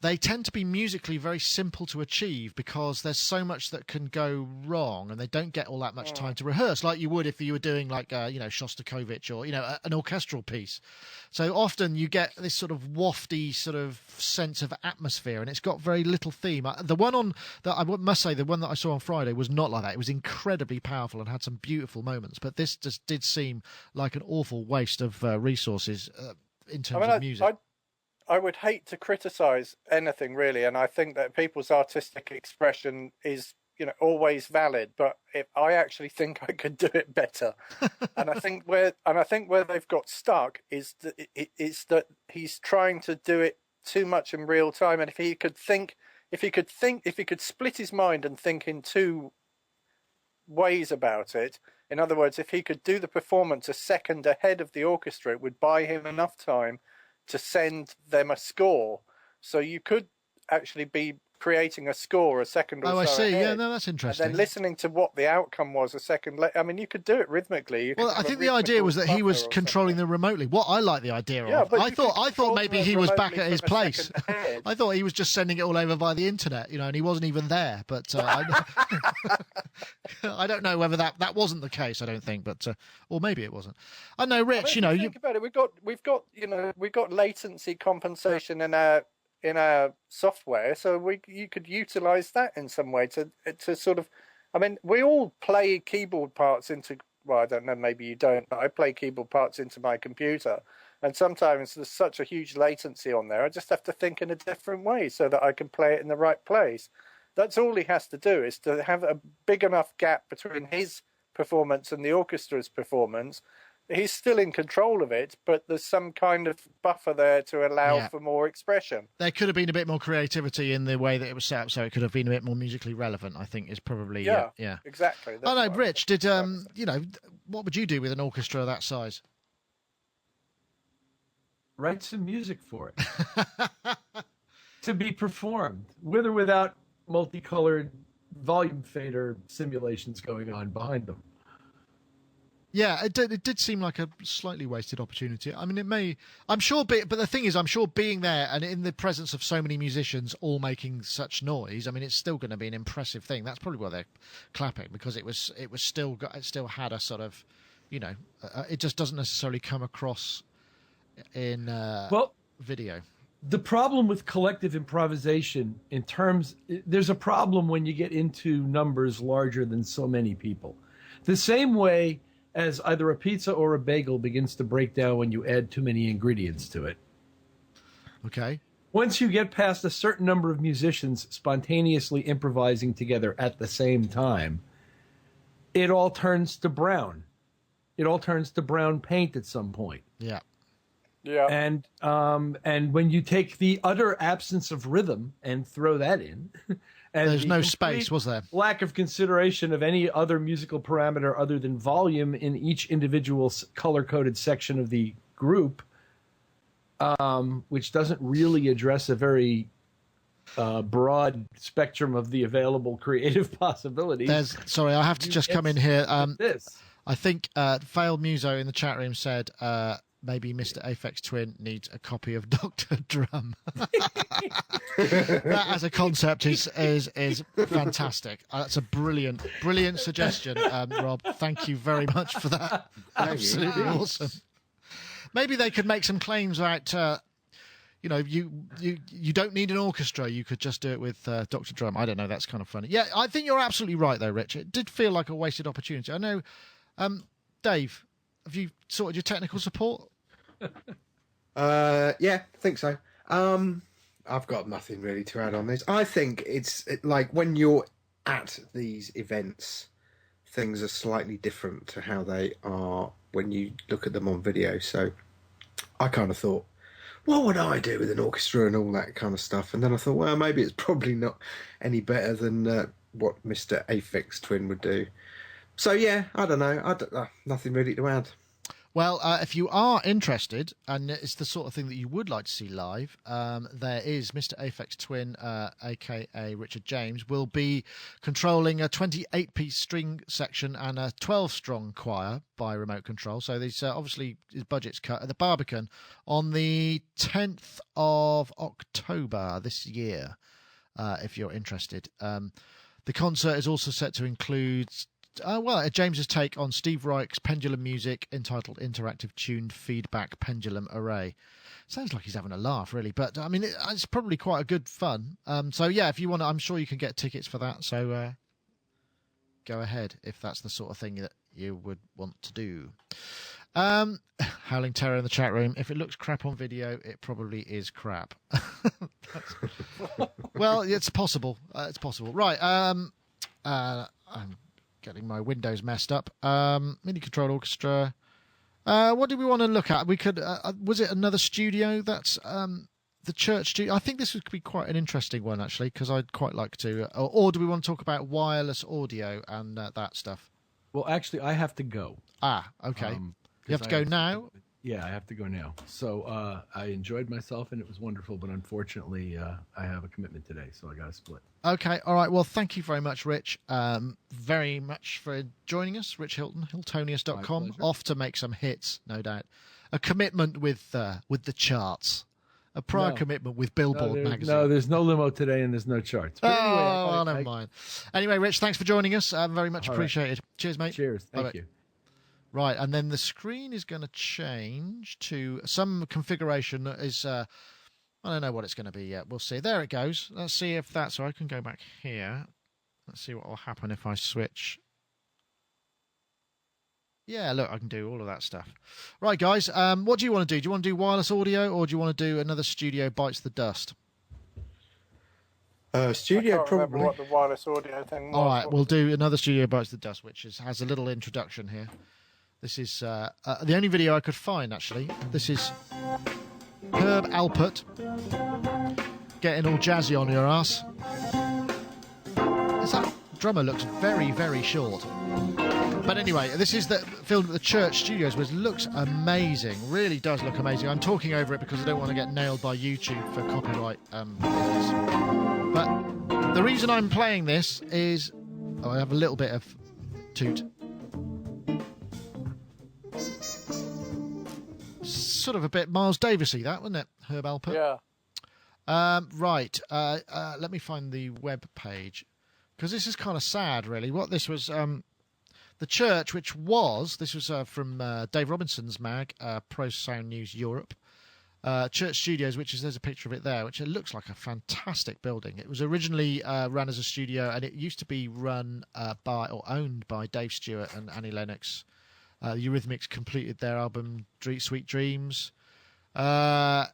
they tend to be musically very simple to achieve because there's so much that can go wrong, and they don't get all that much time to rehearse like you would if you were doing like Shostakovich or an orchestral piece. So often you get this sort of wafty sort of sense of atmosphere, and it's got very little theme. The one that I saw on Friday was not like that. It was incredibly powerful and had some beautiful moments, but this just did seem like an awful waste of resources. in terms of music. I would hate to criticize anything really, and I think that people's artistic expression is, always valid. But I actually think I could do it better, and I think where they've got stuck is that he's trying to do it too much in real time. And if he could split his mind and think in two ways about it. In other words, if he could do the performance a second ahead of the orchestra, it would buy him enough time to send them a score. So you could actually be creating a score a second or so I see. ahead, Yeah, no, that's interesting. and then listening to what the outcome was a second later. I mean, you could do it rhythmically. Well, I think the idea was that he was controlling them remotely. What I like the idea of, I thought maybe he was back at his place. I thought he was just sending it all over via the internet, and he wasn't even there. But I don't know whether that wasn't the case. I don't think, but or maybe it wasn't. I know, Rich. Think about it. We've got latency compensation in our software, so you could utilize that in some way to sort of, I mean, we all play keyboard parts into, well, I don't know, maybe you don't, but I play keyboard parts into my computer, and sometimes there's such a huge latency on there, I just have to think in a different way so that I can play it in the right place. That's all he has to do, is to have a big enough gap between his performance and the orchestra's performance. He's still in control of it, but there's some kind of buffer there to allow for more expression. There could have been a bit more creativity in the way that it was set up, so it could have been a bit more musically relevant, I think, is probably... Yeah, exactly. I know, Rich, what would you do with an orchestra that size? Write some music for it. To be performed, with or without multicolored volume fader simulations going on behind them. Yeah, it did seem like a slightly wasted opportunity. I mean, but the thing is, I'm sure being there and in the presence of so many musicians all making such noise, I mean, it's still going to be an impressive thing. That's probably why they're clapping, because it still had a sort of, it just doesn't necessarily come across in video. The problem with collective improvisation there's a problem when you get into numbers larger than so many people. The same way as either a pizza or a bagel begins to break down when you add too many ingredients to it. Okay. Once you get past a certain number of musicians spontaneously improvising together at the same time, it all turns to brown. It all turns to brown paint at some point. Yeah. Yeah. And when you take the utter absence of rhythm and throw that in, and there's no space, was there? Lack of consideration of any other musical parameter other than volume in each individual color-coded section of the group, which doesn't really address a very broad spectrum of the available creative possibilities. Sorry, I have to just come in here. This. I think Failed Muso in the chat room said maybe Mr. Aphex Twin needs a copy of Dr. Drum. That as a concept is fantastic. That's a brilliant suggestion, Rob. Thank you very much for that. Absolutely awesome. Maybe they could make some claims about, you don't need an orchestra. You could just do it with Dr. Drum. I don't know. That's kind of funny. Yeah, I think you're absolutely right, though, Rich. It did feel like a wasted opportunity. I know, Dave, have you sorted your technical support? Yeah, I think so. I've got nothing really to add on this. I think it's like when you're at these events, things are slightly different to how they are when you look at them on video. So I kind of thought, what would I do with an orchestra and all that kind of stuff? And then I thought, well, maybe it's probably not any better than what Mr. Aphex Twin would do. So yeah, I don't know. Nothing really to add. Well, if you are interested, and it's the sort of thing that you would like to see live, there is Mr. Aphex Twin, a.k.a. Richard James, will be controlling a 28-piece string section and a 12-strong choir by remote control. So these obviously his budget's cut at the Barbican on the 10th of October this year, if you're interested. The concert is also set to include... James's take on Steve Reich's pendulum music entitled Interactive Tuned Feedback Pendulum Array. Sounds like he's having a laugh, really, but I mean, it's probably quite a good fun. So yeah, if you want, I'm sure you can get tickets for that. So go ahead if that's the sort of thing that you would want to do. Howling Terror in the chat room. If it looks crap on video, it probably is crap. Well, it's possible. It's possible. Right. I'm getting my windows messed up. MIDI control orchestra. What do we want to look at? We could. Was it another studio? That's the church studio. I think this would be quite an interesting one actually, because I'd quite like to. Or do we want to talk about wireless audio and that stuff? Well, actually, I have to go. Ah, okay. You have to go now? Yeah, I have to go now. So I enjoyed myself and it was wonderful, but unfortunately, I have a commitment today, so I got to split. Okay, all right. Well, thank you very much, Rich. Very much for joining us, Rich Hilton, Hiltonius.com. Off to make some hits, no doubt. A commitment with the charts. A prior commitment with Billboard magazine. No, there's no limo today and there's no charts. But anyway, never mind. Anyway, Rich, thanks for joining us. Very much appreciated. Right. Cheers, mate. Cheers. Thank Bye-bye. you. Right, and then the screen is going to change to some configuration that is, I don't know what it's going to be yet. We'll see. There it goes. Let's see if that's, so I can go back here. Let's see what will happen if I switch. Yeah, look, I can do all of that stuff. Right, guys, what do you want to do? Do you want to do wireless audio or do you want to do another Studio Bites the Dust? Studio, I can't probably. remember what the wireless audio thing was. All right, we'll do another Studio Bites the Dust, which has a little introduction here. This is the only video I could find, actually. This is Herb Alpert getting all jazzy on your ass. That drummer looks very, very short. But anyway, this is filmed at the Church Studios, which looks amazing. Really does look amazing. I'm talking over it because I don't want to get nailed by YouTube for copyright business. But the reason I'm playing this is... Oh, I have a little bit of toot. Sort of a bit Miles Davis-y, that, wasn't it? Herb Alpert. Yeah. Right. Let me find the web page, because this is kind of sad, really. What this was, the church, which was, this was from Dave Robinson's mag, Pro Sound News Europe. Church Studios, which is, there's a picture of it there, which it looks like a fantastic building. It was originally run as a studio, and it used to be run by or owned by Dave Stewart and Annie Lennox. The Eurythmics completed their album Sweet Dreams. And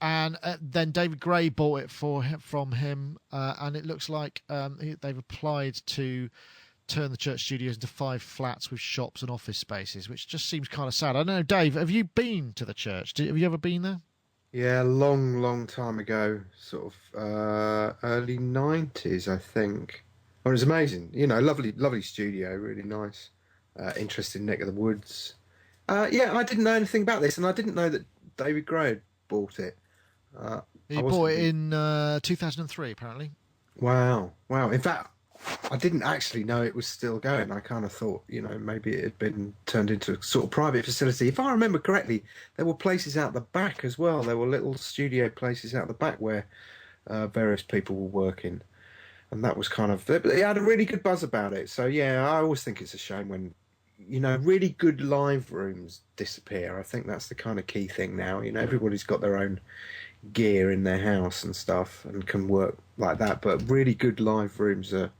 then David Gray bought it from him, and it looks like they've applied to turn the Church Studios into 5 flats with shops and office spaces, which just seems kind of sad. I don't know, Dave, have you been to the church? Have you ever been there? Yeah, long time ago, sort of early 90s, I think. Oh, it was amazing. You know, lovely studio, really nice. Interesting neck of the woods. Yeah, I didn't know anything about this, and I didn't know that David Gray had bought it. He bought it in 2003, apparently. Wow. In fact, I didn't actually know it was still going. I kind of thought, you know, maybe it had been turned into a sort of private facility. If I remember correctly, there were places out the back as well. There were little studio places out the back where various people were working. And that was kind of... It had a really good buzz about it. So, yeah, I always think it's a shame when, you know, really good live rooms disappear. I think that's the kind of key thing now. You know, everybody's got their own gear in their house and stuff and can work like that. But really good live rooms are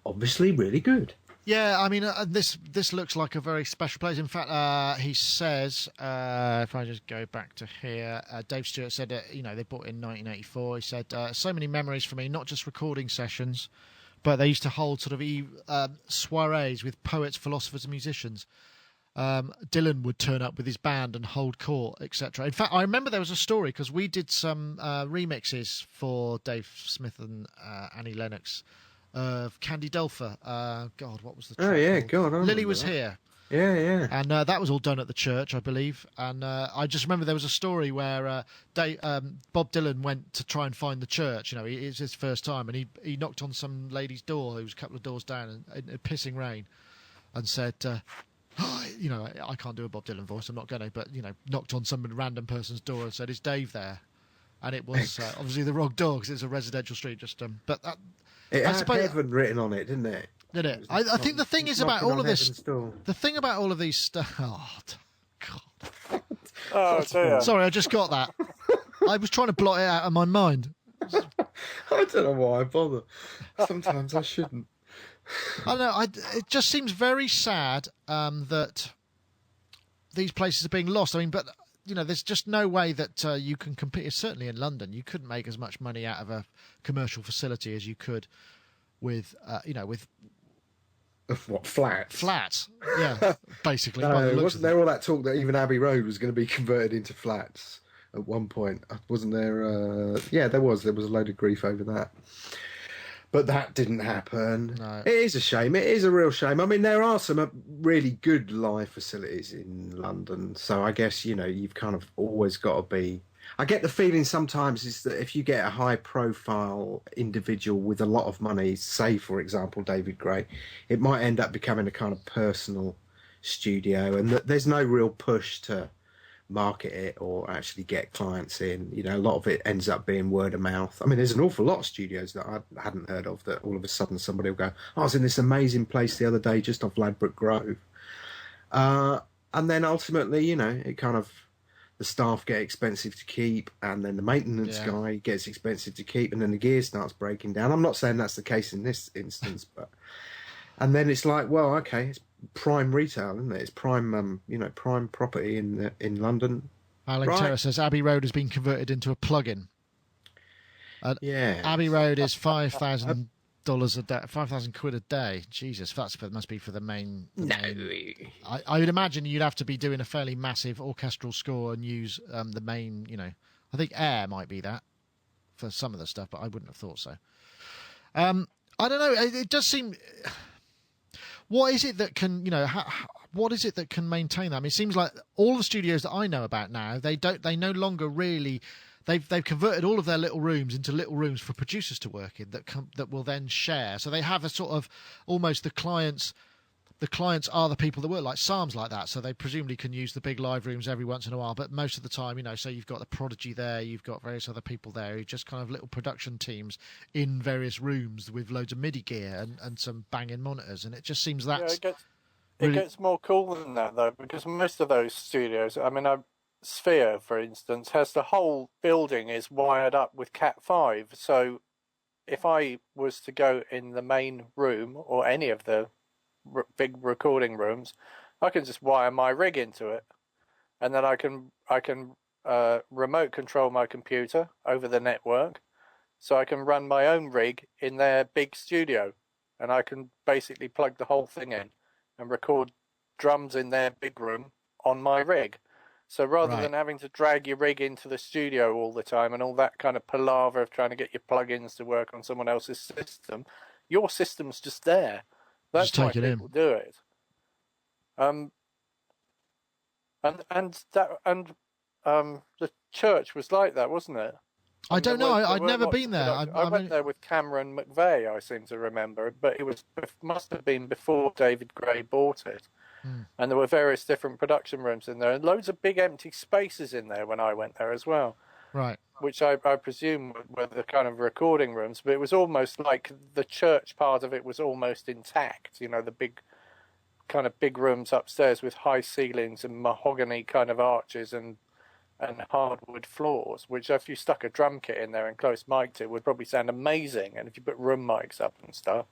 obviously really good. Yeah, I mean, this looks like a very special place. In fact, he says, if I just go back to here, Dave Stewart said, you know, they bought it in 1984. He said, so many memories for me, not just recording sessions, but they used to hold sort of soirees with poets, philosophers and musicians. Dylan would turn up with his band and hold court, etc. In fact, I remember there was a story because we did some remixes for Dave Smith and Annie Lennox of Candy Delfer. God, what was the track called? God, Lily Was Here. Yeah. And that was all done at the church, I believe. And I just remember there was a story where Bob Dylan went to try and find the church. You know, it was his first time, and he knocked on some lady's door who was a couple of doors down in pissing rain, and said, you know, I can't do a Bob Dylan voice, I'm not going to, but, you know, knocked on some random person's door and said, is Dave there? And it was obviously the wrong door because it's a residential street. But that... It had heaven written on it, didn't it? Did it? I think the thing is about all of this... The thing about all of these stuff... Oh, God. Oh, dear. Sorry, I just got that. I was trying to blot it out of my mind. I don't know why I bother. Sometimes I shouldn't. I don't know. It just seems very sad that these places are being lost. I mean, but there's just no way that you can compete. Certainly in London, you couldn't make as much money out of a commercial facility as you could with with What, flats? flats. Yeah, basically. By the No, looks wasn't of there all that talk that even Abbey Road was going to be converted into flats at one point? Wasn't there? Yeah, there was. There was a load of grief over that. But that didn't happen. No. It is a shame. It is a real shame. I mean, there are some really good live facilities in London. So I guess, you've kind of always got to be... I get the feeling sometimes is that if you get a high-profile individual with a lot of money, say, for example, David Gray, it might end up becoming a kind of personal studio, and that there's no real push to market it or actually get clients in. A lot of it ends up being word of mouth. I mean, there's an awful lot of studios that I hadn't heard of that all of a sudden somebody will go, I was in this amazing place the other day just off Ladbroke Grove. And then ultimately, it kind of, the staff get expensive to keep, and then the maintenance guy gets expensive to keep, and then the gear starts breaking down. I'm not saying that's the case in this instance, and then it's like, well, okay, it's prime retail, isn't it? It's prime, prime property in London. Alan Terra says Abbey Road has been converted into a plug-in. Yeah, Abbey Road is $5,000 a day, £5,000 a day. Jesus, must be for the main. I would imagine you'd have to be doing a fairly massive orchestral score and use the main. I think Air might be that for some of the stuff, but I wouldn't have thought so. I don't know. It does seem. What is it that can, what is it that can maintain that? I mean, it seems like all the studios that I know about now, they no longer really, they've converted all of their little rooms into little rooms for producers to work in that will then share. So they have a sort of almost the clients are the people that work, like Psalms like that. So they presumably can use the big live rooms every once in a while, but most of the time, so you've got the Prodigy there, you've got various other people there who just kind of little production teams in various rooms with loads of MIDI gear and some banging monitors, and it just seems that's it gets more cool than that though, because most of those studios, I mean, Sphere, for instance, has the whole building is wired up with Cat5. So if I was to go in the main room or any of the big recording rooms, I can just wire my rig into it, and then I can remote control my computer over the network, so I can run my own rig in their big studio, and I can basically plug the whole thing in and record drums in their big room on my rig. So rather than having to drag your rig into the studio all the time and all that kind of palaver of trying to get your plugins to work on someone else's system, your system's just there. That's why people do it. The church was like that, wasn't it? I don't know. I'd never been there. I went there with Cameron McVeigh, I seem to remember, but must have been before David Gray bought it. And there were various different production rooms in there, and loads of big empty spaces in there when I went there as well. Right. Which I presume were the kind of recording rooms, but it was almost like the church part of it was almost intact. The big rooms upstairs with high ceilings and mahogany kind of arches and hardwood floors, which if you stuck a drum kit in there and close mic'd it would probably sound amazing. And if you put room mics up and stuff.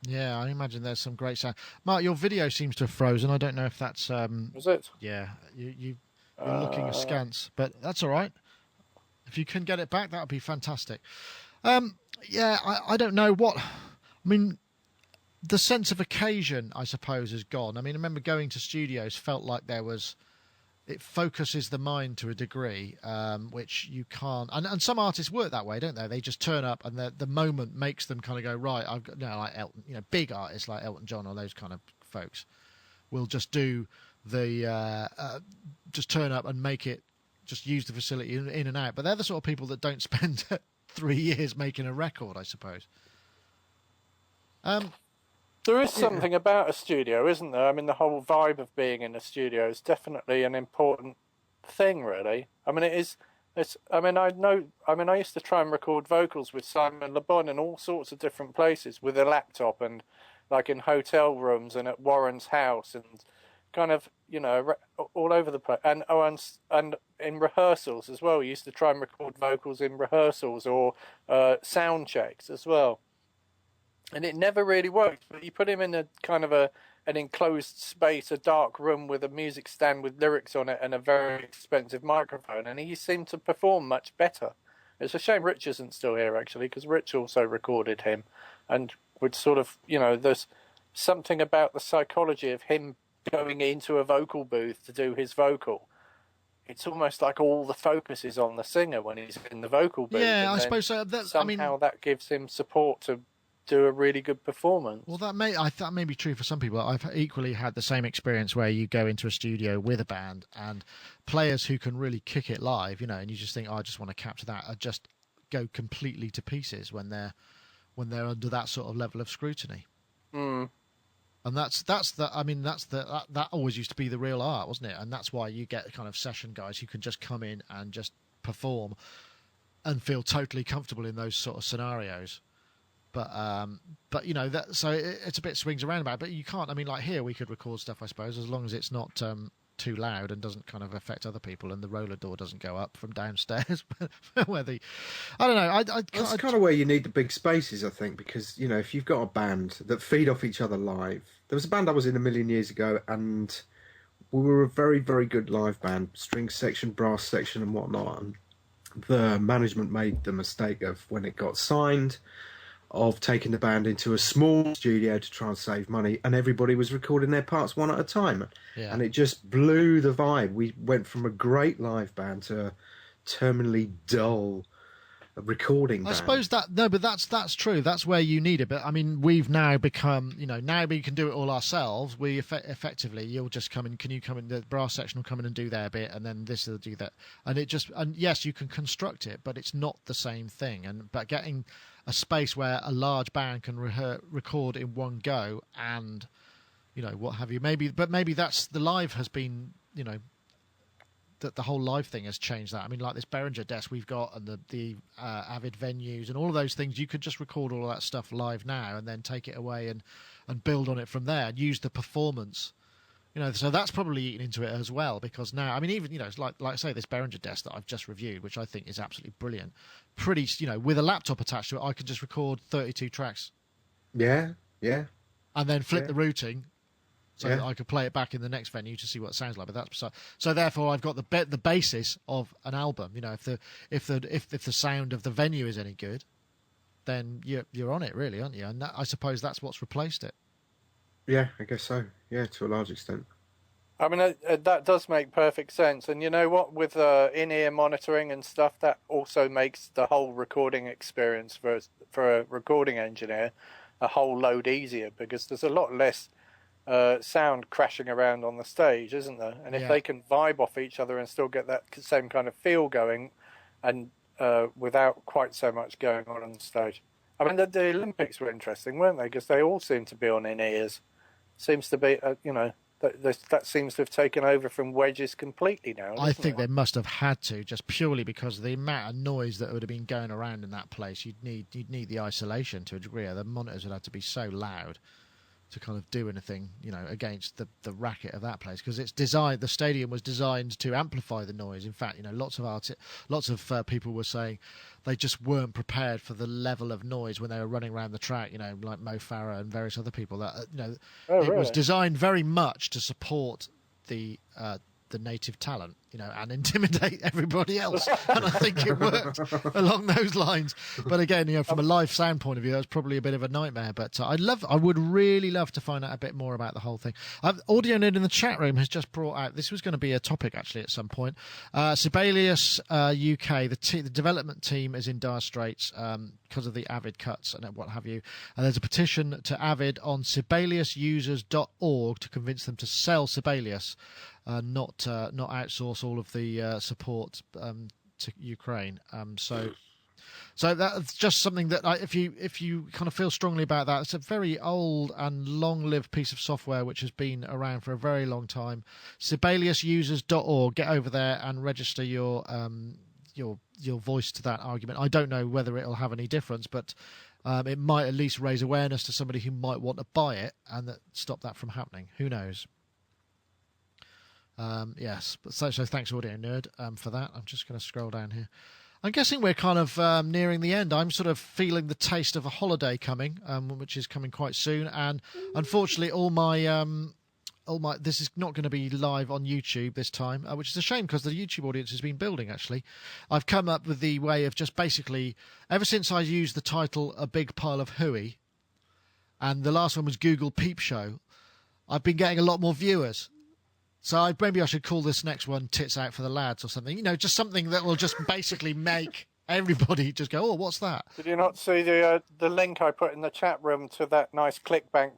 Yeah, I imagine there's some great sound. Mark, your video seems to have frozen. I don't know if that's... Was it? Yeah, you're looking askance, but that's all right. If you can get it back, that would be fantastic. I don't know what... I mean, the sense of occasion, I suppose, is gone. I mean, I remember going to studios, felt like there was... It focuses the mind to a degree, which you can't... And some artists work that way, don't they? They just turn up and the moment makes them kind of go, right, I've got... like Elton, big artists like Elton John or those kind of folks will just do the... just turn up and make it... Just use the facility in and out. But they're the sort of people that don't spend 3 years making a record, I suppose. There is something about a studio, isn't there? I mean, the whole vibe of being in a studio is definitely an important thing, really. I mean, I used to try and record vocals with Simon Le Bon in all sorts of different places with a laptop, and like in hotel rooms and at Warren's house and kind of, all over the place. And in rehearsals as well. We used to try and record vocals in rehearsals or sound checks as well. And it never really worked, but you put him in a kind of a an enclosed space, a dark room with a music stand with lyrics on it and a very expensive microphone, and he seemed to perform much better. It's a shame Rich isn't still here, actually, because Rich also recorded him and would sort of, there's something about the psychology of him going into a vocal booth to do his vocal. It's almost like all the focus is on the singer when he's in the vocal booth. Yeah, I suppose so. Somehow that gives him support to do a really good performance. Well, that may be true for some people. I've equally had the same experience where you go into a studio with a band and players who can really kick it live, and you just think, I just want to capture that, are just go completely to pieces when they're under that sort of level of scrutiny. Mm. And that always used to be the real art, wasn't it? And that's why you get kind of session guys who can just come in and just perform and feel totally comfortable in those sort of scenarios. But so it's a bit swings around about it, but you can't. I mean, like here we could record stuff, I suppose, as long as it's not too loud and doesn't kind of affect other people, and the roller door doesn't go up from downstairs. I don't know. That's kind of where you need the big spaces, I think, because if you've got a band that feed off each other live. There was a band I was in a million years ago, and we were a very, very good live band, string section, brass section, and whatnot. And the management made the mistake of, when it got signed, of taking the band into a small studio to try and save money, and everybody was recording their parts one at a time. Yeah. And it just blew the vibe. We went from a great live band to a terminally dull recording band. I suppose that's true. That's where you need it. But I mean, we've now become, now we can do it all ourselves. We effectively, you'll just come in. Can you come in? The brass section will come in and do their bit, and then this will do that. And yes, you can construct it, but it's not the same thing. But getting a space where a large band can record in one go, and what have you. Maybe that's the live has been, that the whole live thing has changed that. I mean, like this Behringer desk we've got, and the Avid venues and all of those things, you could just record all of that stuff live now and then take it away and build on it from there and use the performance. So that's probably eaten into it as well, because now, I mean, even, it's like I say, this Behringer desk that I've just reviewed, which I think is absolutely brilliant. Pretty, with a laptop attached to it, I could just record 32 tracks. Yeah. And then flip the routing, so that I could play it back in the next venue to see what it sounds like. But that's so. Therefore, I've got the basis of an album. If the sound of the venue is any good, then you're on it, really, aren't you? And I suppose that's what's replaced it. Yeah, I guess so. Yeah, to a large extent. I mean, that does make perfect sense. And you know what? With in-ear monitoring and stuff, that also makes the whole recording experience for a recording engineer a whole load easier, because there's a lot less sound crashing around on the stage, isn't there? And if they can vibe off each other and still get that same kind of feel going, and without quite so much going on the stage. I mean, the Olympics were interesting, weren't they? Because they all seem to be on in-ears. Seems to be, that seems to have taken over from wedges completely now. I think they must have had to, just purely because of the amount of noise that would have been going around in that place. You'd need the isolation to a degree. The monitors would have to be so loud to kind of do anything, against the racket of that place, because it's designed. The stadium was designed to amplify the noise. In fact, lots of people were saying they just weren't prepared for the level of noise when they were running around the track. Like Mo Farah and various other people. That it was designed very much to support the native talent, and intimidate everybody else. And I think it worked along those lines. But again, from a live sound point of view, that's probably a bit of a nightmare. But I would really love to find out a bit more about the whole thing. Audio Nerd in the chat room has just brought out, this was going to be a topic actually at some point. Sibelius UK, the development team is in dire straits because of the Avid cuts and what have you. And there's a petition to Avid on SibeliusUsers.org to convince them to sell Sibelius, not outsource all of the support to Ukraine. So that's just something that if you kind of feel strongly about that, it's a very old and long-lived piece of software which has been around for a very long time. SibeliusUsers.org. Get over there and register your voice to that argument. I don't know whether it'll have any difference, but it might at least raise awareness to somebody who might want to buy it and stop that from happening. Who knows? Yes, but so thanks, Audio Nerd, for that. I'm just going to scroll down here. I'm guessing we're kind of nearing the end. I'm sort of feeling the taste of a holiday coming, which is coming quite soon. And unfortunately, all my this is not going to be live on YouTube this time, which is a shame because the YouTube audience has been building. Actually, I've come up with the way of just basically ever since I used the title "A Big Pile of Hooey," and the last one was Google Peep Show, I've been getting a lot more viewers. So maybe I should call this next one "Tits Out for the Lads" or something. You know, just something that will just basically make everybody just go, "Oh, what's that?" Did you not see the link I put in the chat room to that nice ClickBank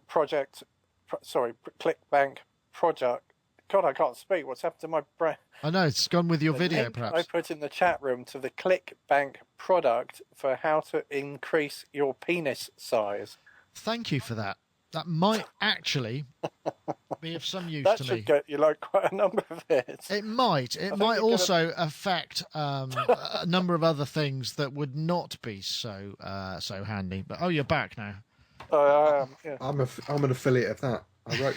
project? ClickBank project. God, I can't speak. What's happened to my brain? I know, it's gone with your The video, link perhaps. I put in the chat room to the ClickBank product for how to increase your penis size. Thank you for that. That might actually be of some use That to should me. get you like quite a number of hits. It might. It might also affect a number of other things that would not be so handy. But you're back now. I am. Yeah. I'm an affiliate of that. I wrote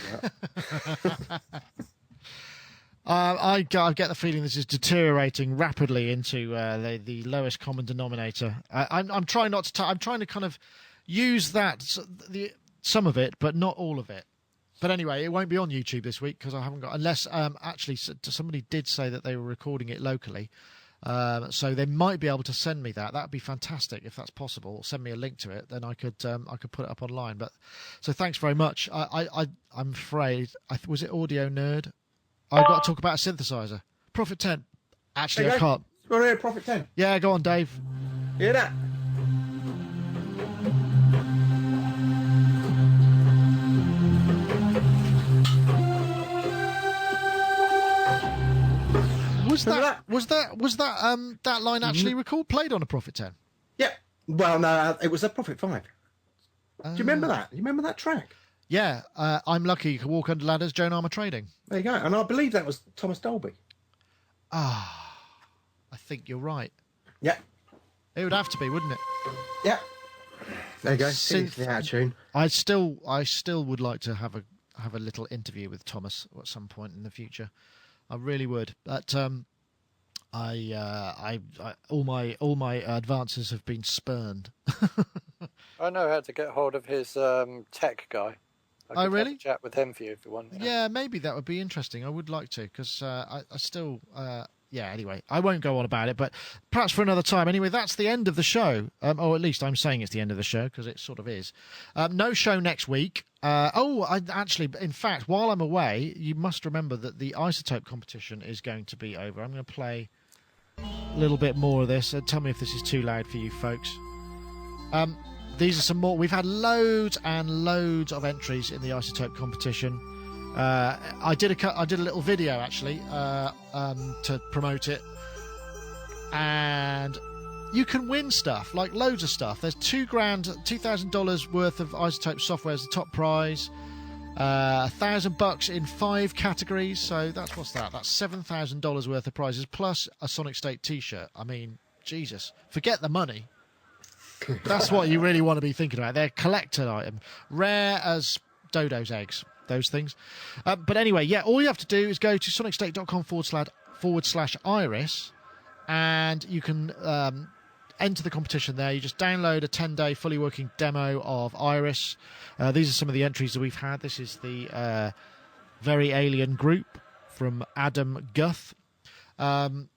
that. I get the feeling this is deteriorating rapidly into the lowest common denominator. I'm trying not to. I'm trying to kind of use that some of it, but not all of it. But anyway, it won't be on YouTube this week because I haven't got. Unless actually somebody did say that they were recording it locally, so they might be able to send me that. That'd be fantastic if that's possible. Send me a link to it, then I could put it up online. But so thanks very much. I'm afraid was it Audio Nerd? I've got to talk about a synthesizer. Prophet 10. Actually, I can't. Go ahead, Prophet 10. Yeah, go on, Dave. Hear that? Was that line actually played on a Prophet 10? Yeah. Well, no, it was a Prophet 5. Do you remember that? You remember that track? Yeah, I'm lucky you can walk under ladders, Joan Armour Trading. There you go. And I believe that was Thomas Dolby. I think you're right. Yeah. It would have to be, wouldn't it? Yeah. There you go. Synth- The out of tune. I still would like to have a little interview with Thomas at some point in the future. I really would. But all my advances have been spurned. I know how to get hold of his tech guy. I could really? have a chat with him for you if you want. Yeah, maybe that would be interesting. I would like to because I still. Yeah, anyway, I won't go on about it, but perhaps for another time. Anyway, that's the end of the show. Or at least I'm saying it's the end of the show because it sort of is. No show next week. In fact, while I'm away, you must remember that the isotope competition is going to be over. I'm going to play a little bit more of this. Tell me if this is too loud for you folks. These are some more. We've had loads and loads of entries in the isotope competition. I did a little video actually to promote it, and you can win stuff, like loads of stuff. There's $2,000 worth of isotope software as the top prize. $1,000 in 5 categories. So what's that? That's $7,000 worth of prizes plus a Sonic State T-shirt. I mean, Jesus, forget the money. That's what you really want to be thinking about. They're a collector item, rare as dodo's eggs. Those things. But anyway, yeah, all you have to do is go to sonicstate.com/iris and you can enter the competition there. You just download a 10-day fully working demo of Iris. These are some of the entries that we've had. This is the Very Alien Group from Adam Guth. And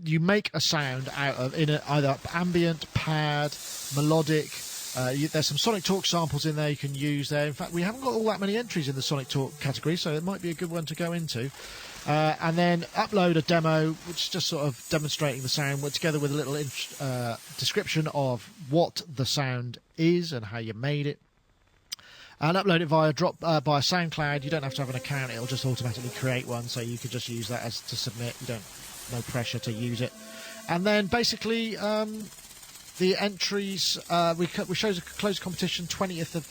you make a sound out of either ambient, pad, melodic. There's some Sonic Talk samples in there you can use there. In fact, we haven't got all that many entries in the Sonic Talk category, so it might be a good one to go into. And then upload a demo, which is just sort of demonstrating the sound, together with a little description of what the sound is and how you made it. And upload it via SoundCloud. You don't have to have an account; it'll just automatically create one, so you could just use that as to submit. No pressure to use it. And then basically the entries we close competition 20th of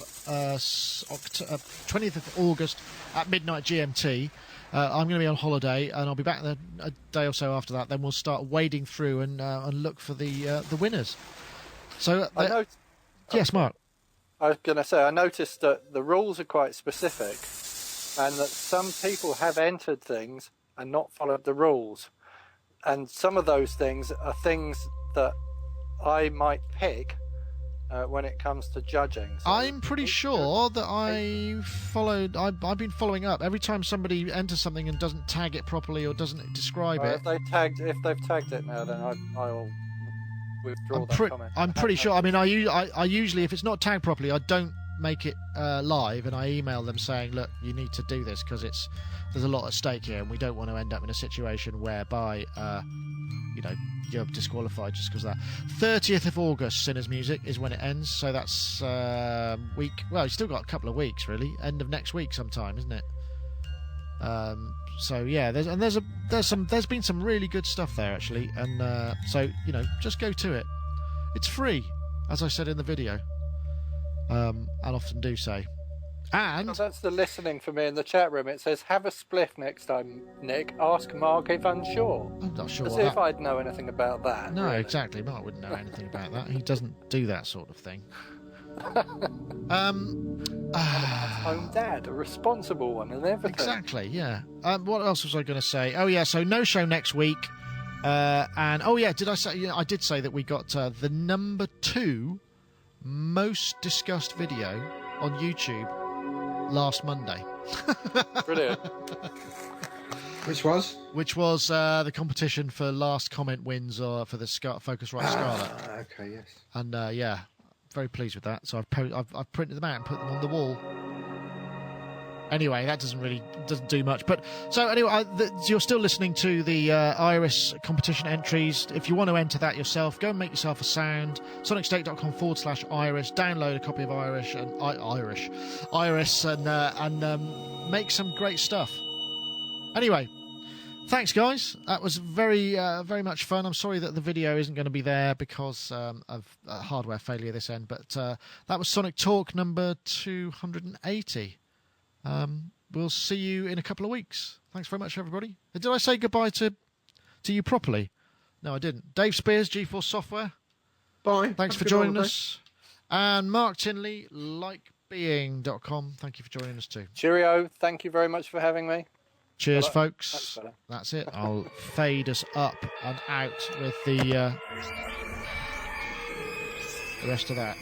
August at midnight GMT. I'm going to be on holiday and I'll be back a day or so after that. Then we'll start wading through and look for the winners. So yes, Mark. I was going to say I noticed that the rules are quite specific, and that some people have entered things and not followed the rules. and some of those things are things that I might pick when it comes to judging. So I'm pretty sure that I've been following up every time somebody enters something and doesn't tag it properly or doesn't describe it. If they've tagged it now, then I'll withdraw that comment. I'm pretty sure. I mean, I usually, if it's not tagged properly, I don't make it live, and I email them saying, look, you need to do this because there's a lot at stake here, and we don't want to end up in a situation whereby you're disqualified just because of that. 30th of August, Sinners Music is when it ends, so that's week. Well, you've still got a couple of weeks, really. End of next week, sometime, isn't it? So yeah, there's been some really good stuff there actually, and so just go to it. It's free, as I said in the video, and often do say. And that's the listening for me in the chat room. It says, have a spliff next time, Nick. Ask Mark if unsure. I'm not sure. As if I'd know anything about that. No, really. Exactly. Mark wouldn't know anything about that. He doesn't do that sort of thing. I'm a home dad, a responsible one, and everything. Exactly. Yeah. What else was I going to say? Oh yeah. So no show next week. And oh yeah, did I say? Yeah, I did say that we got the number 2 most discussed video on YouTube last Monday. Brilliant. Which was? Which was the competition for last comment wins for the Focusrite Scarlett. Okay, yes. And yeah, very pleased with that. So I've printed them out and put them on the wall. Anyway, that doesn't do much. But so anyway, you're still listening to the Iris competition entries. If you want to enter that yourself, go and make yourself a sound. sonicstate.com/Iris. Download a copy of Iris and make some great stuff. Anyway, thanks guys. That was very very much fun. I'm sorry that the video isn't going to be there because of hardware failure this end. But that was Sonic Talk number 280. We'll see you in a couple of weeks. Thanks very much, everybody. Did I say goodbye to you properly? No, I didn't. Dave Spears, GeForce Software. Bye. Thanks for joining us. And Mark Tinley, likebeing.com. Thank you for joining us too. Cheerio. Thank you very much for having me. Cheers, folks. That's it. I'll fade us up and out with the rest of that.